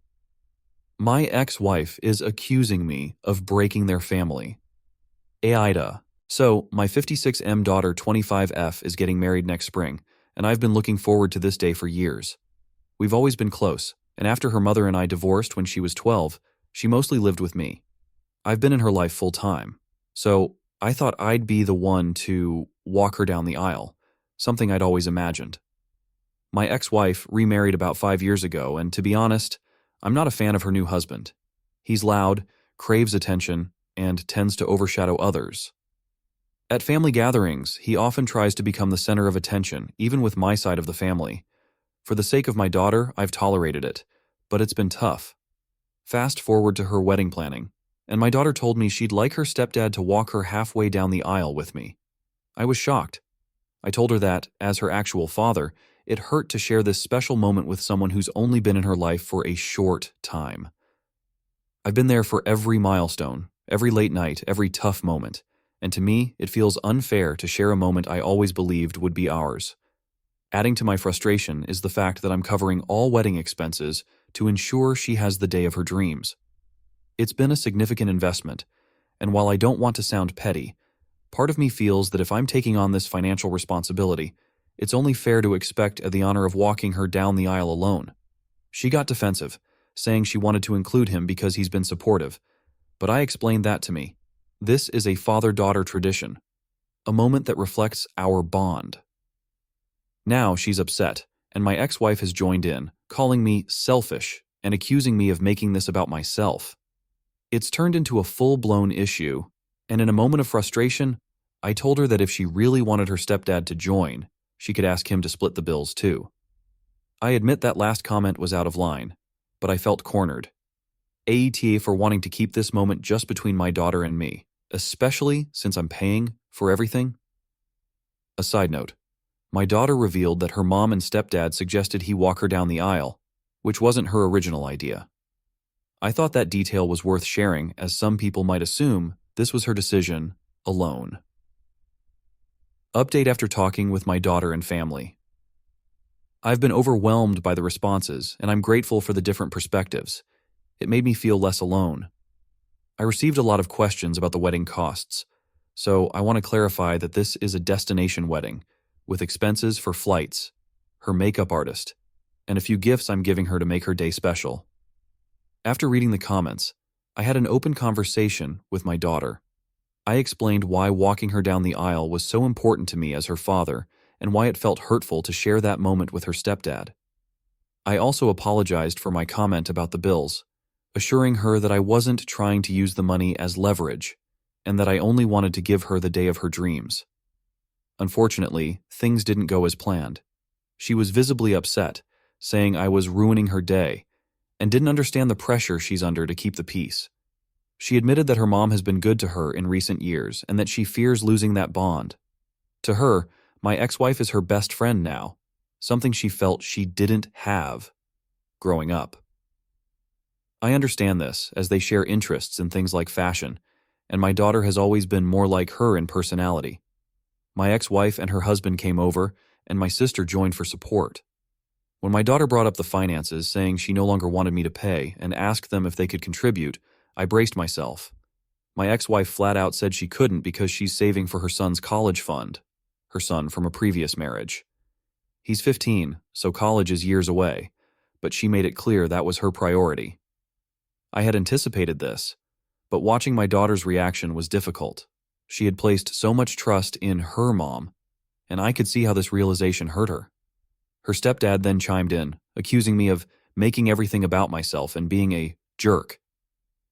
My ex-wife is accusing me of breaking their family. AITA. So, my 56M daughter 25F is getting married next spring, and I've been looking forward to this day for years. We've always been close, and after her mother and I divorced when she was 12, she mostly lived with me. I've been in her life full time, so I thought I'd be the one to walk her down the aisle, something I'd always imagined. My ex-wife remarried about 5 years ago, and to be honest, I'm not a fan of her new husband. He's loud, craves attention, and tends to overshadow others. At family gatherings, he often tries to become the center of attention, even with my side of the family. For the sake of my daughter, I've tolerated it, but it's been tough. Fast forward to her wedding planning, and my daughter told me she'd like her stepdad to walk her halfway down the aisle with me. I was shocked. I told her that, as her actual father, it hurt to share this special moment with someone who's only been in her life for a short time. I've been there for every milestone, every late night, every tough moment, and to me, it feels unfair to share a moment I always believed would be ours. Adding to my frustration is the fact that I'm covering all wedding expenses to ensure she has the day of her dreams. It's been a significant investment, and while I don't want to sound petty, part of me feels that if I'm taking on this financial responsibility, it's only fair to expect the honor of walking her down the aisle alone. She got defensive, saying she wanted to include him because he's been supportive, but I explained that to me. This is a father-daughter tradition, a moment that reflects our bond. Now she's upset, and my ex-wife has joined in, calling me selfish and accusing me of making this about myself. It's turned into a full-blown issue, and in a moment of frustration, I told her that if she really wanted her stepdad to join, she could ask him to split the bills too. I admit that last comment was out of line, but I felt cornered. AITA for wanting to keep this moment just between my daughter and me, especially since I'm paying for everything. A side note, my daughter revealed that her mom and stepdad suggested he walk her down the aisle, which wasn't her original idea. I thought that detail was worth sharing, as some people might assume this was her decision alone. Update after talking with my daughter and family. I've been overwhelmed by the responses, and I'm grateful for the different perspectives. It made me feel less alone. I received a lot of questions about the wedding costs, so I want to clarify that this is a destination wedding, with expenses for flights, her makeup artist, and a few gifts I'm giving her to make her day special. After reading the comments, I had an open conversation with my daughter. I explained why walking her down the aisle was so important to me as her father and why it felt hurtful to share that moment with her stepdad. I also apologized for my comment about the bills, assuring her that I wasn't trying to use the money as leverage and that I only wanted to give her the day of her dreams. Unfortunately, things didn't go as planned. She was visibly upset, saying I was ruining her day and didn't understand the pressure she's under to keep the peace. She admitted that her mom has been good to her in recent years and that she fears losing that bond. To her, my ex-wife is her best friend now, something she felt she didn't have growing up. I understand this, as they share interests in things like fashion, and my daughter has always been more like her in personality. My ex-wife and her husband came over, and my sister joined for support. When my daughter brought up the finances, saying she no longer wanted me to pay, and asked them if they could contribute, I braced myself. My ex-wife flat out said she couldn't because she's saving for her son's college fund, her son from a previous marriage. He's 15, so college is years away, but she made it clear that was her priority. I had anticipated this, but watching my daughter's reaction was difficult. She had placed so much trust in her mom, and I could see how this realization hurt her. Her stepdad then chimed in, accusing me of making everything about myself and being a jerk.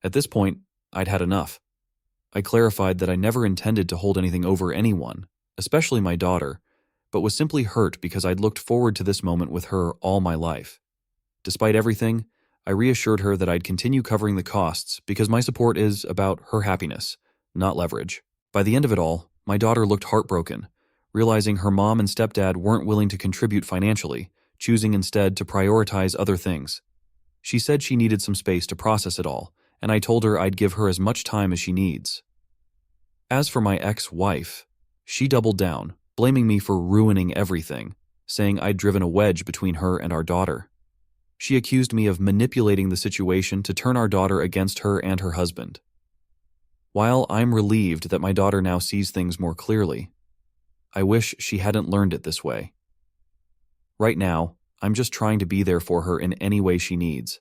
At this point, I'd had enough. I clarified that I never intended to hold anything over anyone, especially my daughter, but was simply hurt because I'd looked forward to this moment with her all my life. Despite everything, I reassured her that I'd continue covering the costs because my support is about her happiness, not leverage. By the end of it all, my daughter looked heartbroken, realizing her mom and stepdad weren't willing to contribute financially, choosing instead to prioritize other things. She said she needed some space to process it all, and I told her I'd give her as much time as she needs. As for my ex-wife, she doubled down, blaming me for ruining everything, saying I'd driven a wedge between her and our daughter. She accused me of manipulating the situation to turn our daughter against her and her husband. While I'm relieved that my daughter now sees things more clearly, I wish she hadn't learned it this way. Right now, I'm just trying to be there for her in any way she needs.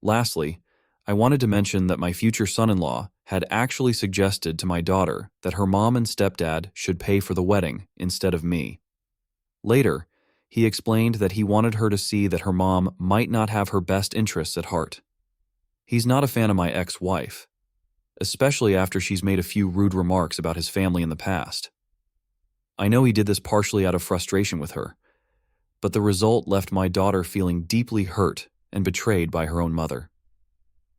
Lastly, I wanted to mention that my future son-in-law had actually suggested to my daughter that her mom and stepdad should pay for the wedding instead of me. Later, he explained that he wanted her to see that her mom might not have her best interests at heart. He's not a fan of my ex-wife, especially after she's made a few rude remarks about his family in the past. I know he did this partially out of frustration with her, but the result left my daughter feeling deeply hurt and betrayed by her own mother.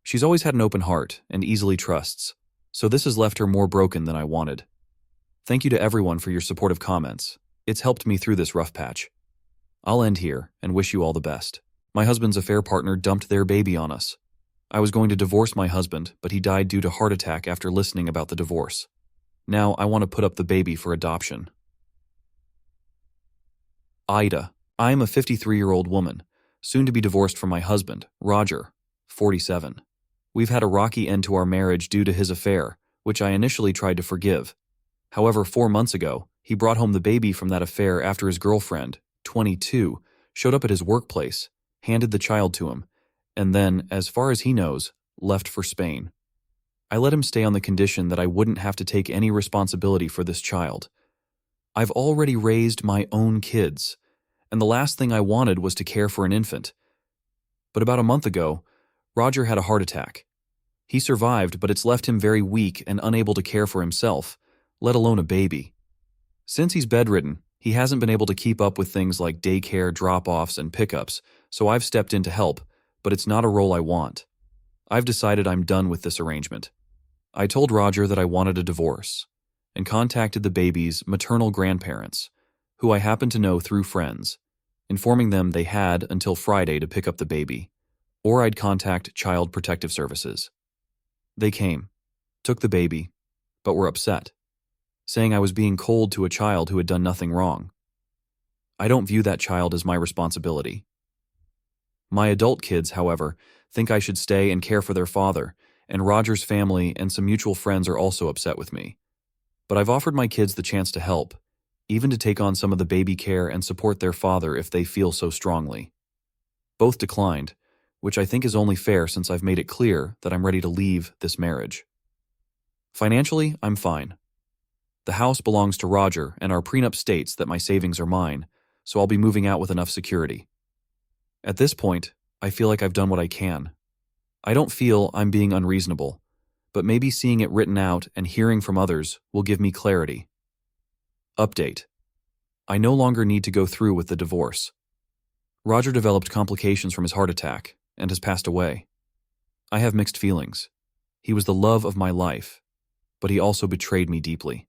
She's always had an open heart and easily trusts, so this has left her more broken than I wanted. Thank you to everyone for your supportive comments. It's helped me through this rough patch. I'll end here and wish you all the best. My husband's affair partner dumped their baby on us. I was going to divorce my husband, but he died due to heart attack after listening about the divorce. Now I want to put up the baby for adoption. AITA. I am a 53-year-old woman, soon to be divorced from my husband, Roger, 47. We've had a rocky end to our marriage due to his affair, which I initially tried to forgive. However, 4 months ago, he brought home the baby from that affair after his girlfriend, 22, showed up at his workplace, handed the child to him, and then, as far as he knows, left for Spain. I let him stay on the condition that I wouldn't have to take any responsibility for this child. I've already raised my own kids, and the last thing I wanted was to care for an infant. But about a month ago, Roger had a heart attack. He survived, but it's left him very weak and unable to care for himself, let alone a baby. Since he's bedridden, he hasn't been able to keep up with things like daycare, drop-offs, and pickups, so I've stepped in to help, but it's not a role I want. I've decided I'm done with this arrangement. I told Roger that I wanted a divorce, and contacted the baby's maternal grandparents, who I happened to know through friends, informing them they had until Friday to pick up the baby, or I'd contact Child Protective Services. They came, took the baby, but were upset, saying I was being cold to a child who had done nothing wrong. I don't view that child as my responsibility. My adult kids, however, think I should stay and care for their father, and Roger's family and some mutual friends are also upset with me. But I've offered my kids the chance to help, even to take on some of the baby care and support their father if they feel so strongly. Both declined, which I think is only fair since I've made it clear that I'm ready to leave this marriage. Financially, I'm fine. The house belongs to Roger, and our prenup states that my savings are mine, so I'll be moving out with enough security. At this point, I feel like I've done what I can. I don't feel I'm being unreasonable, but maybe seeing it written out and hearing from others will give me clarity. Update. I no longer need to go through with the divorce. Roger developed complications from his heart attack and has passed away. I have mixed feelings. He was the love of my life, but he also betrayed me deeply.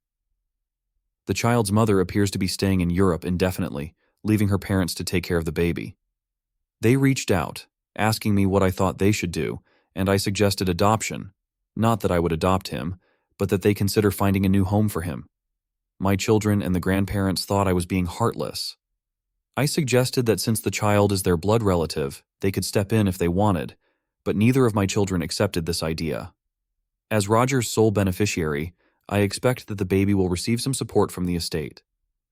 The child's mother appears to be staying in Europe indefinitely, leaving her parents to take care of the baby. They reached out, asking me what I thought they should do, and I suggested adoption. Not that I would adopt him, but that they consider finding a new home for him. My children and the grandparents thought I was being heartless. I suggested that since the child is their blood relative, they could step in if they wanted, but neither of my children accepted this idea. As Roger's sole beneficiary, I expect that the baby will receive some support from the estate.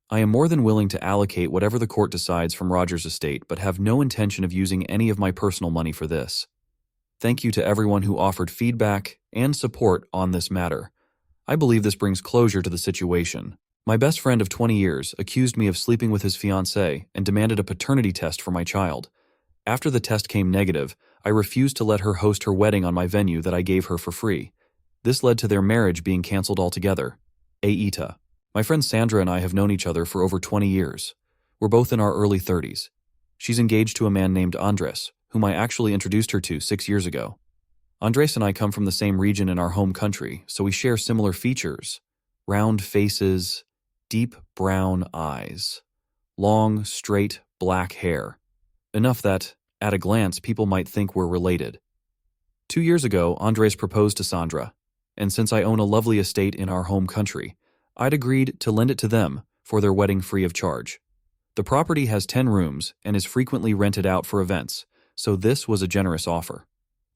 I am more than willing to allocate whatever the court decides from Roger's estate, but have no intention of using any of my personal money for this. Thank you to everyone who offered feedback and support on this matter. I believe this brings closure to the situation. My best friend of 20 years accused me of sleeping with his fiancée and demanded a paternity test for my child. After the test came negative, I refused to let her host her wedding on my venue that I gave her for free. This led to their marriage being canceled altogether. AITA. My friend Sandra and I have known each other for over 20 years. We're both in our early 30s. She's engaged to a man named Andres, whom I actually introduced her to 6 years ago. Andres and I come from the same region in our home country, so we share similar features. Round faces, deep brown eyes, long, straight, black hair. Enough that, at a glance, people might think we're related. 2 years ago, Andres proposed to Sandra, and since I own a lovely estate in our home country, I'd agreed to lend it to them for their wedding free of charge. The property has 10 rooms and is frequently rented out for events, so this was a generous offer.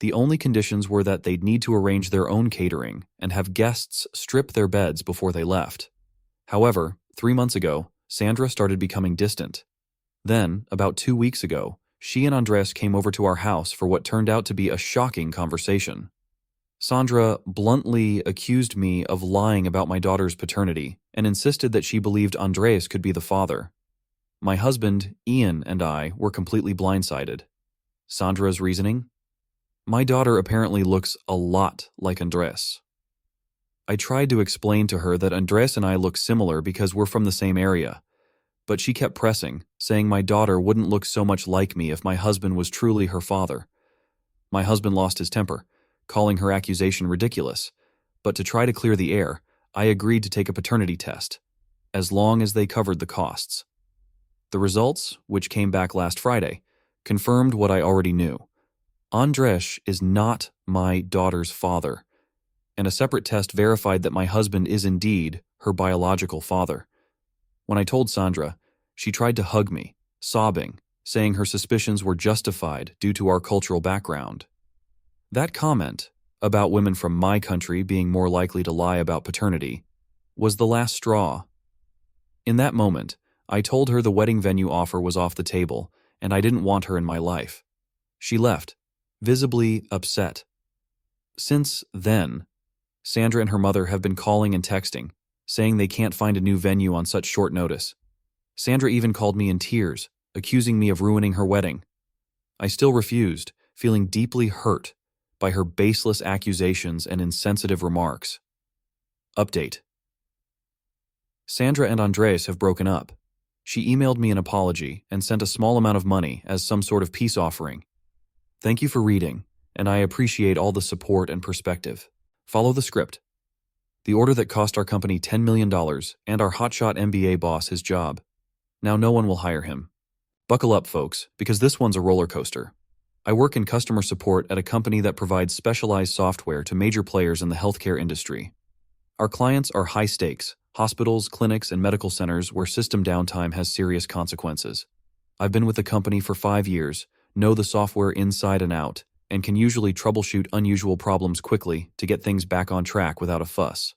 The only conditions were that they'd need to arrange their own catering and have guests strip their beds before they left. However, 3 months ago, Sandra started becoming distant. Then, about 2 weeks ago, she and Andres came over to our house for what turned out to be a shocking conversation. Sandra bluntly accused me of lying about my daughter's paternity and insisted that she believed Andres could be the father. My husband, Ian, and I were completely blindsided. Sandra's reasoning? My daughter apparently looks a lot like Andres. I tried to explain to her that Andres and I look similar because we're from the same area, but she kept pressing, saying my daughter wouldn't look so much like me if my husband was truly her father. My husband lost his temper, calling her accusation ridiculous, but to try to clear the air, I agreed to take a paternity test, as long as they covered the costs. The results, which came back last Friday, confirmed what I already knew. Andres is not my daughter's father, and a separate test verified that my husband is indeed her biological father. When I told Sandra, she tried to hug me, sobbing, saying her suspicions were justified due to our cultural background. That comment, about women from my country being more likely to lie about paternity, was the last straw. In that moment, I told her the wedding venue offer was off the table, and I didn't want her in my life. She left, visibly upset. Since then, Sandra and her mother have been calling and texting, saying they can't find a new venue on such short notice. Sandra even called me in tears, accusing me of ruining her wedding. I still refused, feeling deeply hurt by her baseless accusations and insensitive remarks. Update. Sandra and Andres have broken up. She emailed me an apology and sent a small amount of money as some sort of peace offering. Thank you for reading, and I appreciate all the support and perspective. Follow the script. The order that cost our company $10 million and our hotshot MBA boss his job. Now no one will hire him. Buckle up, folks, because this one's a roller coaster. I work in customer support at a company that provides specialized software to major players in the healthcare industry. Our clients are high stakes, hospitals, clinics, and medical centers where system downtime has serious consequences. I've been with the company for 5 years, know the software inside and out, and can usually troubleshoot unusual problems quickly to get things back on track without a fuss.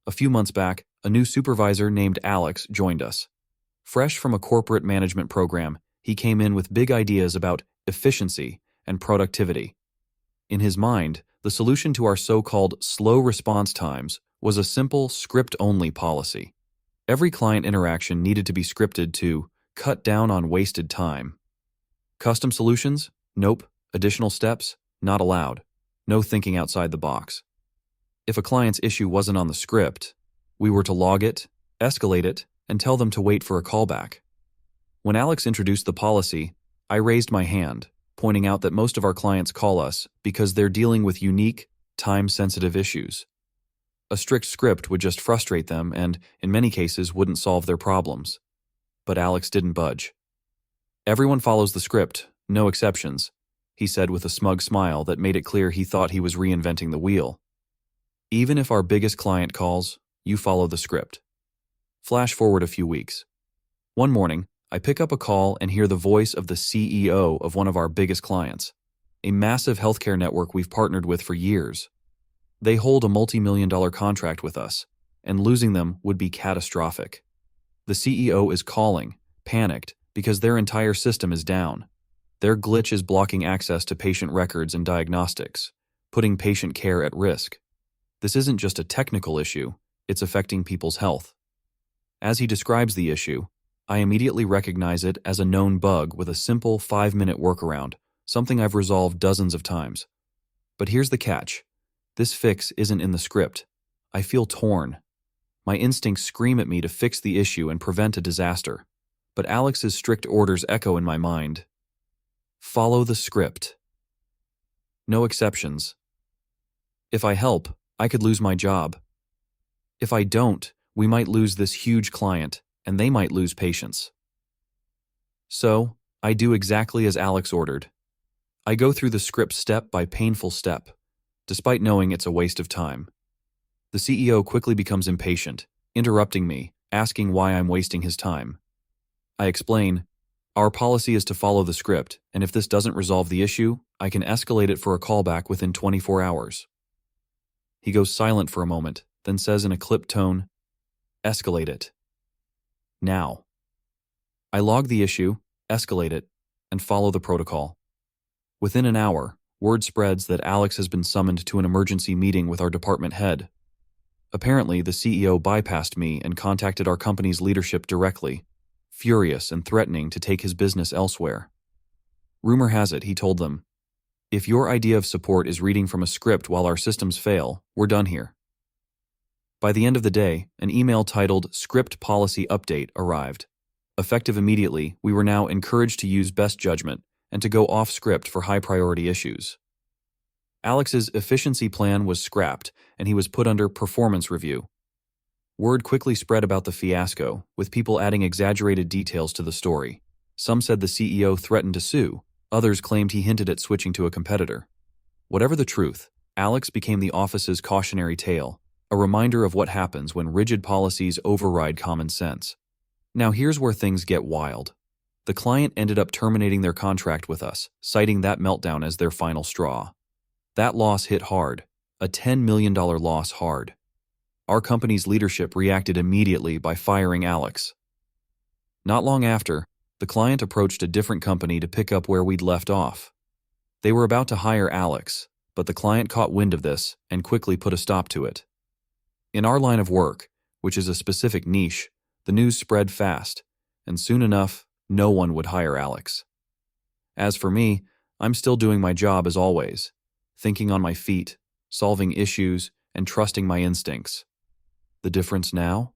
A few months back, A new supervisor named Alex joined us. Fresh from a corporate management program, he came in with big ideas about efficiency and productivity. In his mind, the solution to our so-called slow response times was a simple script-only policy. Every client interaction needed to be scripted to cut down on wasted time. Custom solutions? Nope. Additional steps? Not allowed. No thinking outside the box. If a client's issue wasn't on the script, we were to log it, escalate it, and tell them to wait for a callback. When Alex introduced the policy, I raised my hand, pointing out that most of our clients call us because they're dealing with unique, time-sensitive issues. A strict script would just frustrate them and, in many cases, wouldn't solve their problems. But Alex didn't budge. "Everyone follows the script, no exceptions," he said with a smug smile that made it clear he thought he was reinventing the wheel. "Even if our biggest client calls, you follow the script." Flash forward a few weeks. One morning, I pick up a call and hear the voice of the CEO of one of our biggest clients, a massive healthcare network we've partnered with for years. They hold a multi-million-dollar contract with us, and losing them would be catastrophic. The CEO is calling, panicked, because their entire system is down. Their glitch is blocking access to patient records and diagnostics, putting patient care at risk. This isn't just a technical issue, it's affecting people's health. As he describes the issue, I immediately recognize it as a known bug with a simple 5-minute workaround, something I've resolved dozens of times. But here's the catch. This fix isn't in the script. I feel torn. My instincts scream at me to fix the issue and prevent a disaster. But Alex's strict orders echo in my mind. Follow the script. No exceptions. If I help, I could lose my job. If I don't, we might lose this huge client, and they might lose patients. So, I do exactly as Alex ordered. I go through the script step by painful step, despite knowing it's a waste of time. The CEO quickly becomes impatient, interrupting me, asking why I'm wasting his time. I explain, our policy is to follow the script, and if this doesn't resolve the issue, I can escalate it for a callback within 24 hours. He goes silent for a moment, then says in a clipped tone, "Escalate it. Now." I log the issue, escalate it, and follow the protocol. Within an hour, word spreads that Alex has been summoned to an emergency meeting with our department head. Apparently, the CEO bypassed me and contacted our company's leadership directly, furious and threatening to take his business elsewhere. Rumor has it he told them, "If your idea of support is reading from a script while our systems fail, we're done here." By the end of the day, an email titled Script Policy Update arrived. Effective immediately, we were now encouraged to use best judgment and to go off script for high-priority issues. Alex's efficiency plan was scrapped, and he was put under performance review. Word quickly spread about the fiasco, with people adding exaggerated details to the story. Some said the CEO threatened to sue, others claimed he hinted at switching to a competitor. Whatever the truth, Alex became the office's cautionary tale, a reminder of what happens when rigid policies override common sense. Now here's where things get wild. The client ended up terminating their contract with us, citing that meltdown as their final straw. That loss hit hard, a $10 million loss hard. Our company's leadership reacted immediately by firing Alex. Not long after, the client approached a different company to pick up where we'd left off. They were about to hire Alex, but the client caught wind of this and quickly put a stop to it. In our line of work, which is a specific niche, the news spread fast, and soon enough, no one would hire Alex. As for me, I'm still doing my job as always, thinking on my feet, solving issues, and trusting my instincts. The difference now?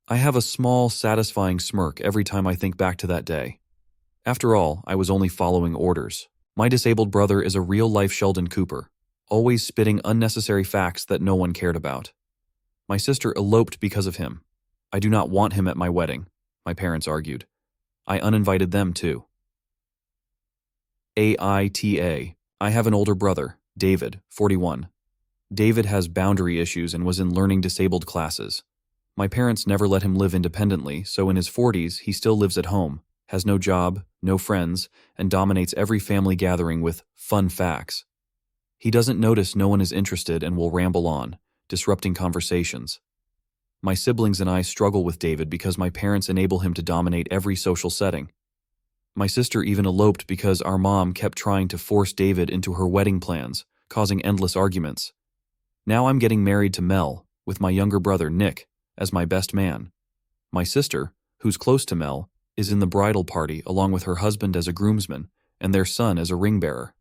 I have a small, satisfying smirk every time I think back to that day. After all, I was only following orders. My disabled brother is a real-life Sheldon Cooper, always spitting unnecessary facts that no one cared about. My sister eloped because of him. I do not want him at my wedding, my parents argued. I uninvited them too. AITA. I have an older brother, David, 41. David has boundary issues and was in learning disabled classes. My parents never let him live independently, so in his 40s, he still lives at home, has no job, no friends, and dominates every family gathering with fun facts. He doesn't notice no one is interested and will ramble on, disrupting conversations. My siblings and I struggle with David because my parents enable him to dominate every social setting. My sister even eloped because our mom kept trying to force David into her wedding plans, causing endless arguments. Now I'm getting married to Mel, with my younger brother, Nick, as my best man. My sister, who's close to Mel, is in the bridal party along with her husband as a groomsman and their son as a ring bearer.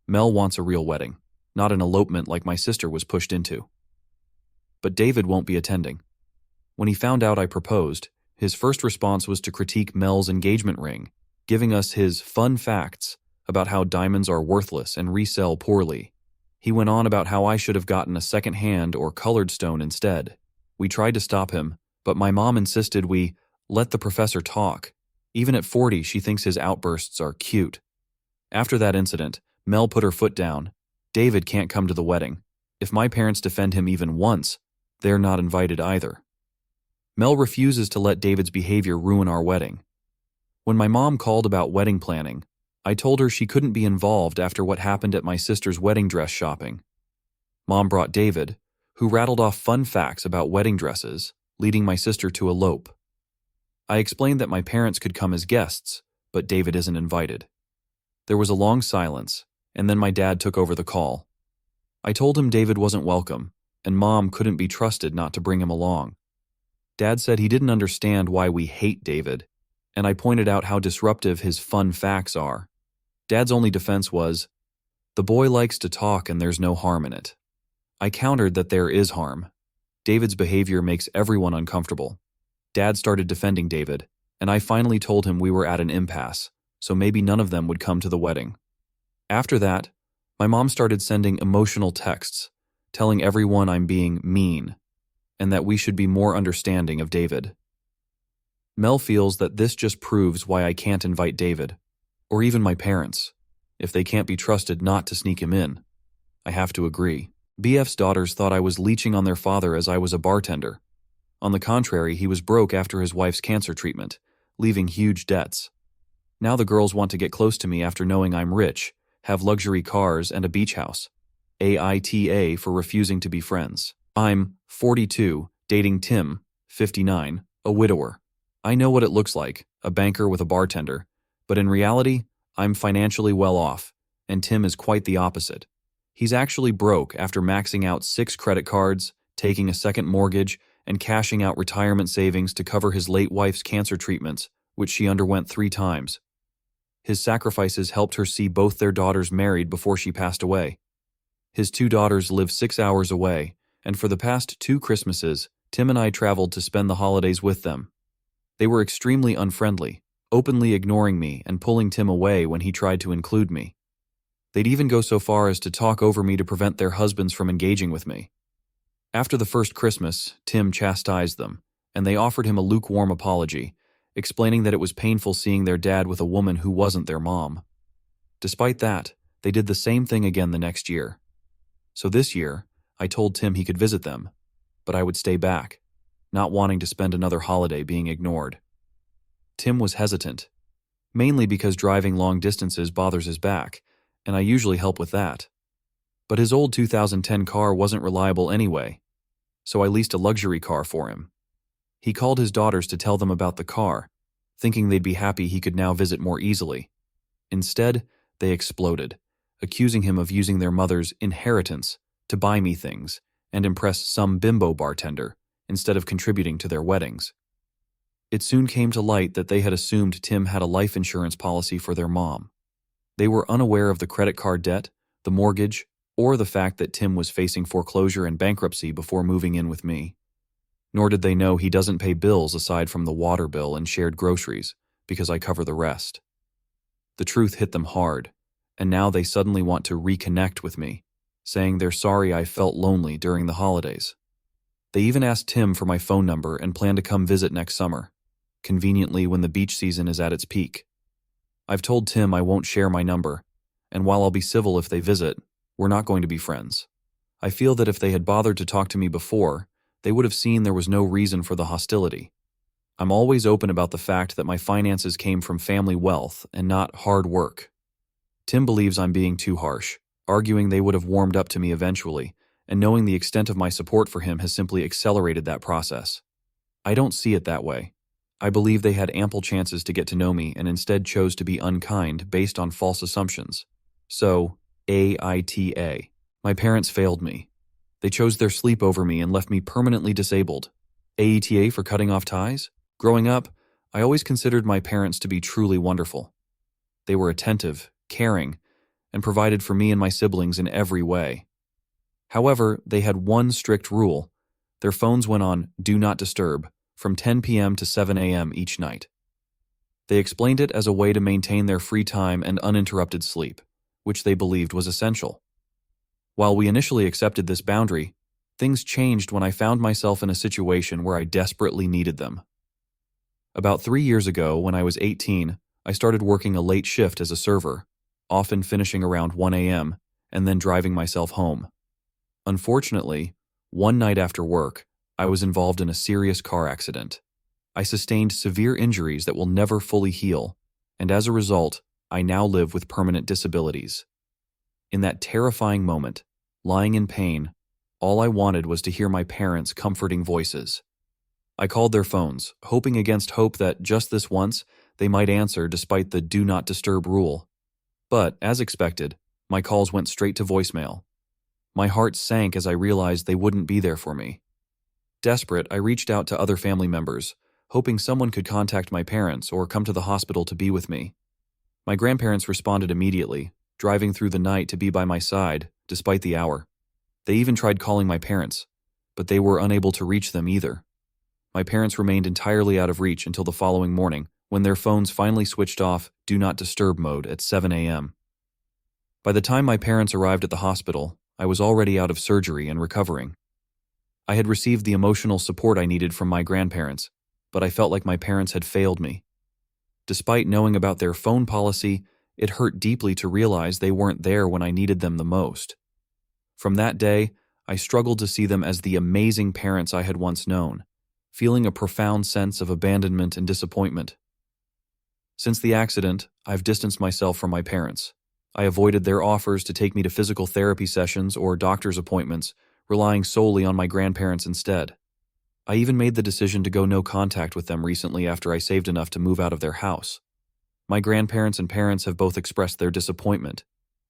Mel wants a real wedding, not an elopement like my sister was pushed into. But David won't be attending. When he found out I proposed, his first response was to critique Mel's engagement ring, giving us his fun facts about how diamonds are worthless and resell poorly. He went on about how I should have gotten a second-hand or colored stone instead. We tried to stop him, but my mom insisted we let the professor talk. Even at 40, she thinks his outbursts are cute. After that incident, Mel put her foot down. David can't come to the wedding. If my parents defend him even once, they're not invited either. Mel refuses to let David's behavior ruin our wedding. When my mom called about wedding planning, I told her she couldn't be involved after what happened at my sister's wedding dress shopping. Mom brought David, who rattled off fun facts about wedding dresses, leading my sister to elope. I explained that my parents could come as guests, but David isn't invited. There was a long silence, and then my dad took over the call. I told him David wasn't welcome, and Mom couldn't be trusted not to bring him along. Dad said he didn't understand why we hate David, and I pointed out how disruptive his fun facts are. Dad's only defense was, "The boy likes to talk and there's no harm in it." I countered that there is harm. David's behavior makes everyone uncomfortable. Dad started defending David, and I finally told him we were at an impasse, so maybe none of them would come to the wedding. After that, my mom started sending emotional texts, telling everyone I'm being mean, and that we should be more understanding of David. Mel feels that this just proves why I can't invite David, or even my parents, if they can't be trusted not to sneak him in. I have to agree. BF's daughters thought I was leeching on their father as I was a bartender. On the contrary, he was broke after his wife's cancer treatment, leaving huge debts. Now the girls want to get close to me after knowing I'm rich, have luxury cars and a beach house. AITA for refusing to be friends. I'm 42, dating Tim, 59, a widower. I know what it looks like, a banker with a bartender, but in reality, I'm financially well off, and Tim is quite the opposite. He's actually broke after maxing out 6 credit cards, taking a second mortgage, and cashing out retirement savings to cover his late wife's cancer treatments, which she underwent 3 times. His sacrifices helped her see both their daughters married before she passed away. His 2 daughters live 6 hours away, and for the past 2 Christmases, Tim and I traveled to spend the holidays with them. They were extremely unfriendly, openly ignoring me and pulling Tim away when he tried to include me. They'd even go so far as to talk over me to prevent their husbands from engaging with me. After the first Christmas, Tim chastised them, and they offered him a lukewarm apology, explaining that it was painful seeing their dad with a woman who wasn't their mom. Despite that, they did the same thing again the next year. So this year, I told Tim he could visit them, but I would stay back, not wanting to spend another holiday being ignored. Tim was hesitant, mainly because driving long distances bothers his back, and I usually help with that. But his old 2010 car wasn't reliable anyway, so I leased a luxury car for him. He called his daughters to tell them about the car, thinking they'd be happy he could now visit more easily. Instead, they exploded, accusing him of using their mother's inheritance to buy me things and impress some bimbo bartender instead of contributing to their weddings. It soon came to light that they had assumed Tim had a life insurance policy for their mom. They were unaware of the credit card debt, the mortgage, or the fact that Tim was facing foreclosure and bankruptcy before moving in with me. Nor did they know he doesn't pay bills aside from the water bill and shared groceries, because I cover the rest. The truth hit them hard, and now they suddenly want to reconnect with me, saying they're sorry I felt lonely during the holidays. They even asked Tim for my phone number and plan to come visit next summer, conveniently when the beach season is at its peak. I've told Tim I won't share my number, and while I'll be civil if they visit, we're not going to be friends. I feel that if they had bothered to talk to me before, they would have seen there was no reason for the hostility. I'm always open about the fact that my finances came from family wealth and not hard work. Tim believes I'm being too harsh, arguing they would have warmed up to me eventually, and knowing the extent of my support for him has simply accelerated that process. I don't see it that way. I believe they had ample chances to get to know me and instead chose to be unkind based on false assumptions. So, AITA. My parents failed me. They chose their sleep over me and left me permanently disabled. AETA for cutting off ties? Growing up, I always considered my parents to be truly wonderful. They were attentive, caring, and provided for me and my siblings in every way. However, they had one strict rule. Their phones went on Do Not Disturb from 10 p.m. to 7 a.m. each night. They explained it as a way to maintain their free time and uninterrupted sleep, which they believed was essential. While we initially accepted this boundary, things changed when I found myself in a situation where I desperately needed them. About 3 years ago, when I was 18, I started working a late shift as a server, often finishing around 1 a.m. and then driving myself home. Unfortunately, one night after work, I was involved in a serious car accident. I sustained severe injuries that will never fully heal, and as a result, I now live with permanent disabilities. In that terrifying moment, lying in pain, all I wanted was to hear my parents' comforting voices. I called their phones, hoping against hope that just this once, they might answer despite the Do Not Disturb rule. But, as expected, my calls went straight to voicemail. My heart sank as I realized they wouldn't be there for me. Desperate, I reached out to other family members, hoping someone could contact my parents or come to the hospital to be with me. My grandparents responded immediately, driving through the night to be by my side, despite the hour. They even tried calling my parents, but they were unable to reach them either. My parents remained entirely out of reach until the following morning, when their phones finally switched off Do Not Disturb mode at 7 a.m. By the time my parents arrived at the hospital, I was already out of surgery and recovering. I had received the emotional support I needed from my grandparents, but I felt like my parents had failed me. Despite knowing about their phone policy, it hurt deeply to realize they weren't there when I needed them the most. From that day, I struggled to see them as the amazing parents I had once known, feeling a profound sense of abandonment and disappointment. Since the accident, I've distanced myself from my parents. I avoided their offers to take me to physical therapy sessions or doctor's appointments, relying solely on my grandparents instead. I even made the decision to go no contact with them recently after I saved enough to move out of their house. My grandparents and parents have both expressed their disappointment,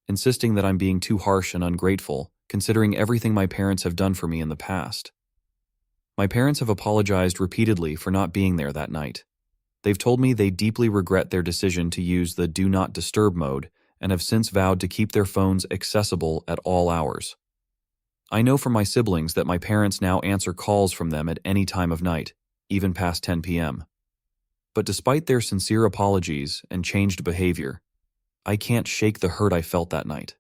insisting that I'm being too harsh and ungrateful, considering everything my parents have done for me in the past. My parents have apologized repeatedly for not being there that night. They've told me they deeply regret their decision to use the Do Not Disturb mode and have since vowed to keep their phones accessible at all hours. I know from my siblings that my parents now answer calls from them at any time of night, even past 10 p.m. But despite their sincere apologies and changed behavior, I can't shake the hurt I felt that night.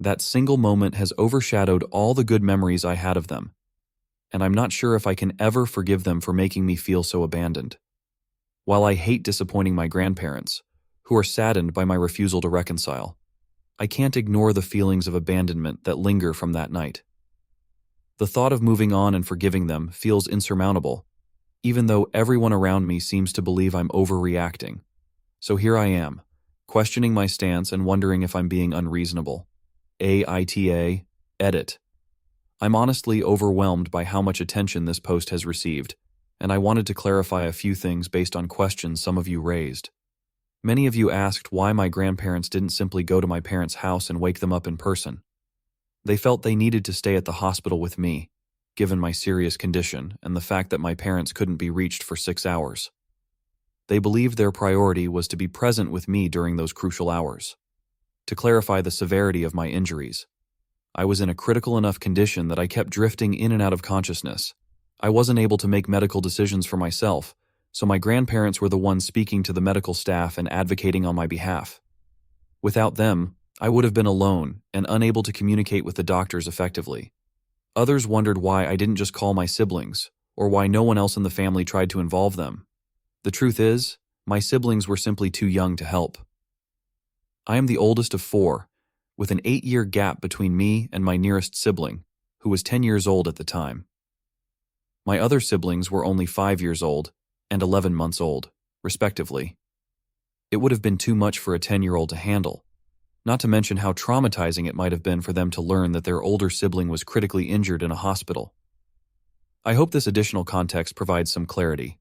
That single moment has overshadowed all the good memories I had of them, and I'm not sure if I can ever forgive them for making me feel so abandoned. While I hate disappointing my grandparents, who are saddened by my refusal to reconcile, I can't ignore the feelings of abandonment that linger from that night. The thought of moving on and forgiving them feels insurmountable, even though everyone around me seems to believe I'm overreacting. So here I am, questioning my stance and wondering if I'm being unreasonable. AITA, edit. I'm honestly overwhelmed by how much attention this post has received, and I wanted to clarify a few things based on questions some of you raised. Many of you asked why my grandparents didn't simply go to my parents' house and wake them up in person. They felt they needed to stay at the hospital with me, given my serious condition and the fact that my parents couldn't be reached for 6 hours. They believed their priority was to be present with me during those crucial hours. To clarify the severity of my injuries, I was in a critical enough condition that I kept drifting in and out of consciousness. I wasn't able to make medical decisions for myself, so my grandparents were the ones speaking to the medical staff and advocating on my behalf. Without them, I would have been alone and unable to communicate with the doctors effectively. Others wondered why I didn't just call my siblings, or why no one else in the family tried to involve them. The truth is, my siblings were simply too young to help. I am the oldest of 4, with an 8-year gap between me and my nearest sibling, who was 10 years old at the time. My other siblings were only 5 years old and 11 months old, respectively. It would have been too much for a 10-year-old to handle, not to mention how traumatizing it might have been for them to learn that their older sibling was critically injured in a hospital. I hope this additional context provides some clarity.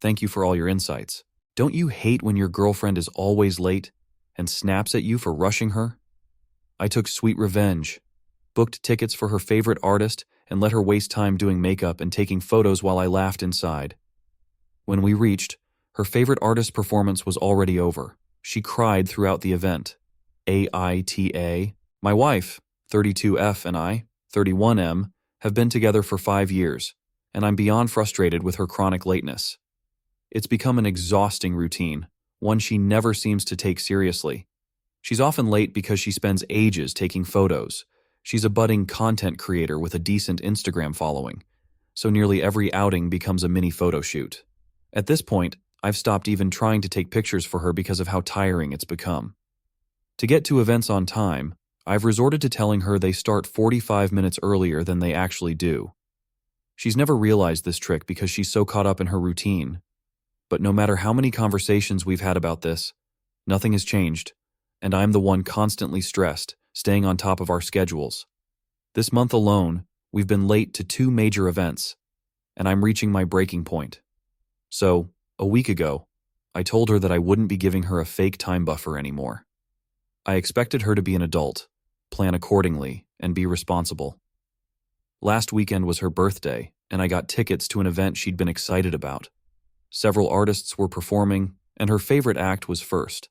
Thank you for all your insights. Don't you hate when your girlfriend is always late and snaps at you for rushing her? I took sweet revenge, booked tickets for her favorite artist, and let her waste time doing makeup and taking photos while I laughed inside. When we reached, her favorite artist's performance was already over. She cried throughout the event. AITA. My wife, 32F, and I, 31M, have been together for 5 years, and I'm beyond frustrated with her chronic lateness. It's become an exhausting routine, one she never seems to take seriously. She's often late because she spends ages taking photos. She's a budding content creator with a decent Instagram following, so nearly every outing becomes a mini photo shoot. At this point, I've stopped even trying to take pictures for her because of how tiring it's become. To get to events on time, I've resorted to telling her they start 45 minutes earlier than they actually do. She's never realized this trick because she's so caught up in her routine. But no matter how many conversations we've had about this, nothing has changed, and I'm the one constantly stressed, staying on top of our schedules. This month alone, we've been late to 2 major events, and I'm reaching my breaking point. So, a week ago, I told her that I wouldn't be giving her a fake time buffer anymore. I expected her to be an adult, plan accordingly, and be responsible. Last weekend was her birthday, and I got tickets to an event she'd been excited about. Several artists were performing, and her favorite act was first.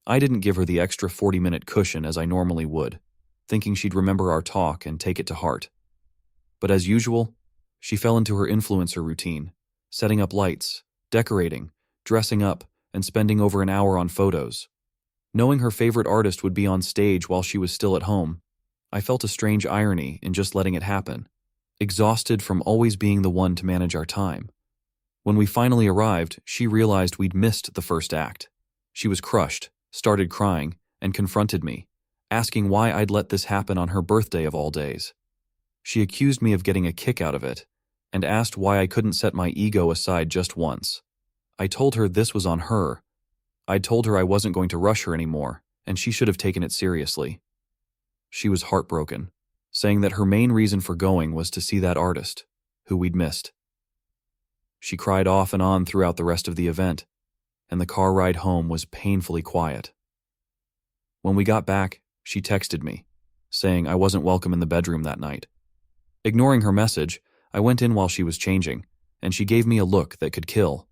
I didn't give her the extra 40-minute cushion as I normally would, thinking she'd remember our talk and take it to heart. But as usual, she fell into her influencer routine, setting up lights, decorating, dressing up, and spending over an hour on photos. Knowing her favorite artist would be on stage while she was still at home, I felt a strange irony in just letting it happen, exhausted from always being the one to manage our time. When we finally arrived, she realized we'd missed the first act. She was crushed, started crying, and confronted me, asking why I'd let this happen on her birthday of all days. She accused me of getting a kick out of it, and asked why I couldn't set my ego aside just once. I told her this was on her. I'd told her I wasn't going to rush her anymore, and she should have taken it seriously. She was heartbroken, saying that her main reason for going was to see that artist, who we'd missed. She cried off and on throughout the rest of the event, and the car ride home was painfully quiet. When we got back, she texted me, saying I wasn't welcome in the bedroom that night. Ignoring her message, I went in while she was changing, and she gave me a look that could kill.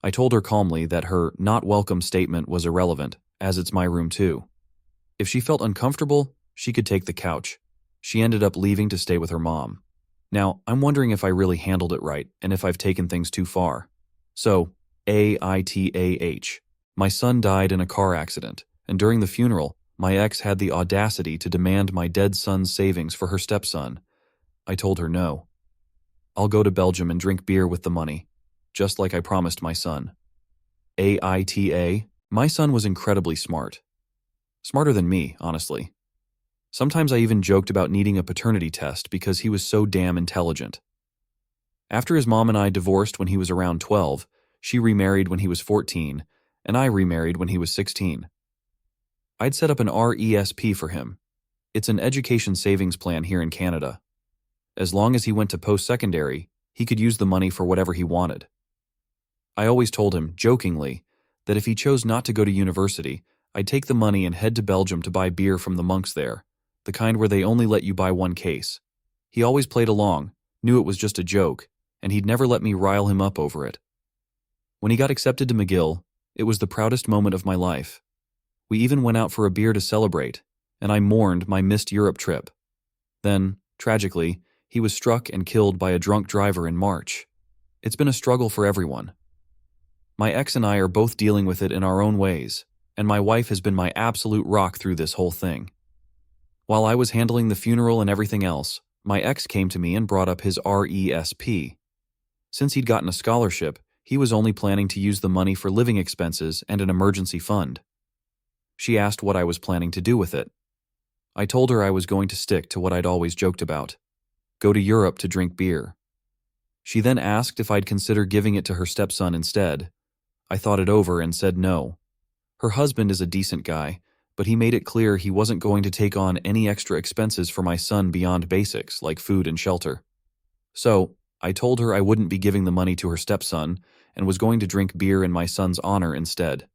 I told her calmly that her not welcome statement was irrelevant, as it's my room too. If she felt uncomfortable, she could take the couch. She ended up leaving to stay with her mom. Now, I'm wondering if I really handled it right and if I've taken things too far. So, AITAH. My son died in a car accident, and during the funeral, my ex had the audacity to demand my dead son's savings for her stepson. I told her no. I'll go to Belgium and drink beer with the money, just like I promised my son. AITA. My son was incredibly smart. Smarter than me, honestly. Sometimes I even joked about needing a paternity test because he was so damn intelligent. After his mom and I divorced when he was around 12, she remarried when he was 14, and I remarried when he was 16. I'd set up an RESP for him. It's an education savings plan here in Canada. As long as he went to post-secondary, he could use the money for whatever he wanted. I always told him, jokingly, that if he chose not to go to university, I'd take the money and head to Belgium to buy beer from the monks there, the kind where they only let you buy one case. He always played along, knew it was just a joke, and he'd never let me rile him up over it. When he got accepted to McGill, it was the proudest moment of my life. We even went out for a beer to celebrate, and I mourned my missed Europe trip. Then, tragically, he was struck and killed by a drunk driver in March. It's been a struggle for everyone. My ex and I are both dealing with it in our own ways, and my wife has been my absolute rock through this whole thing. While I was handling the funeral and everything else, my ex came to me and brought up his RESP. Since he'd gotten a scholarship, he was only planning to use the money for living expenses and an emergency fund. She asked what I was planning to do with it. I told her I was going to stick to what I'd always joked about: go to Europe to drink beer. She then asked if I'd consider giving it to her stepson instead. I thought it over and said no. Her husband is a decent guy, but he made it clear he wasn't going to take on any extra expenses for my son beyond basics like food and shelter. So, I told her I wouldn't be giving the money to her stepson and was going to drink beer in my son's honor instead.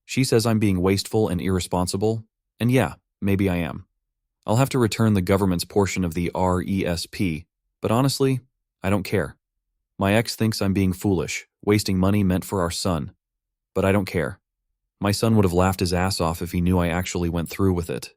She says I'm being wasteful and irresponsible, and yeah, maybe I am. I'll have to return the government's portion of the RESP, but honestly, I don't care. My ex thinks I'm being foolish, wasting money meant for our son. But I don't care. My son would have laughed his ass off if he knew I actually went through with it.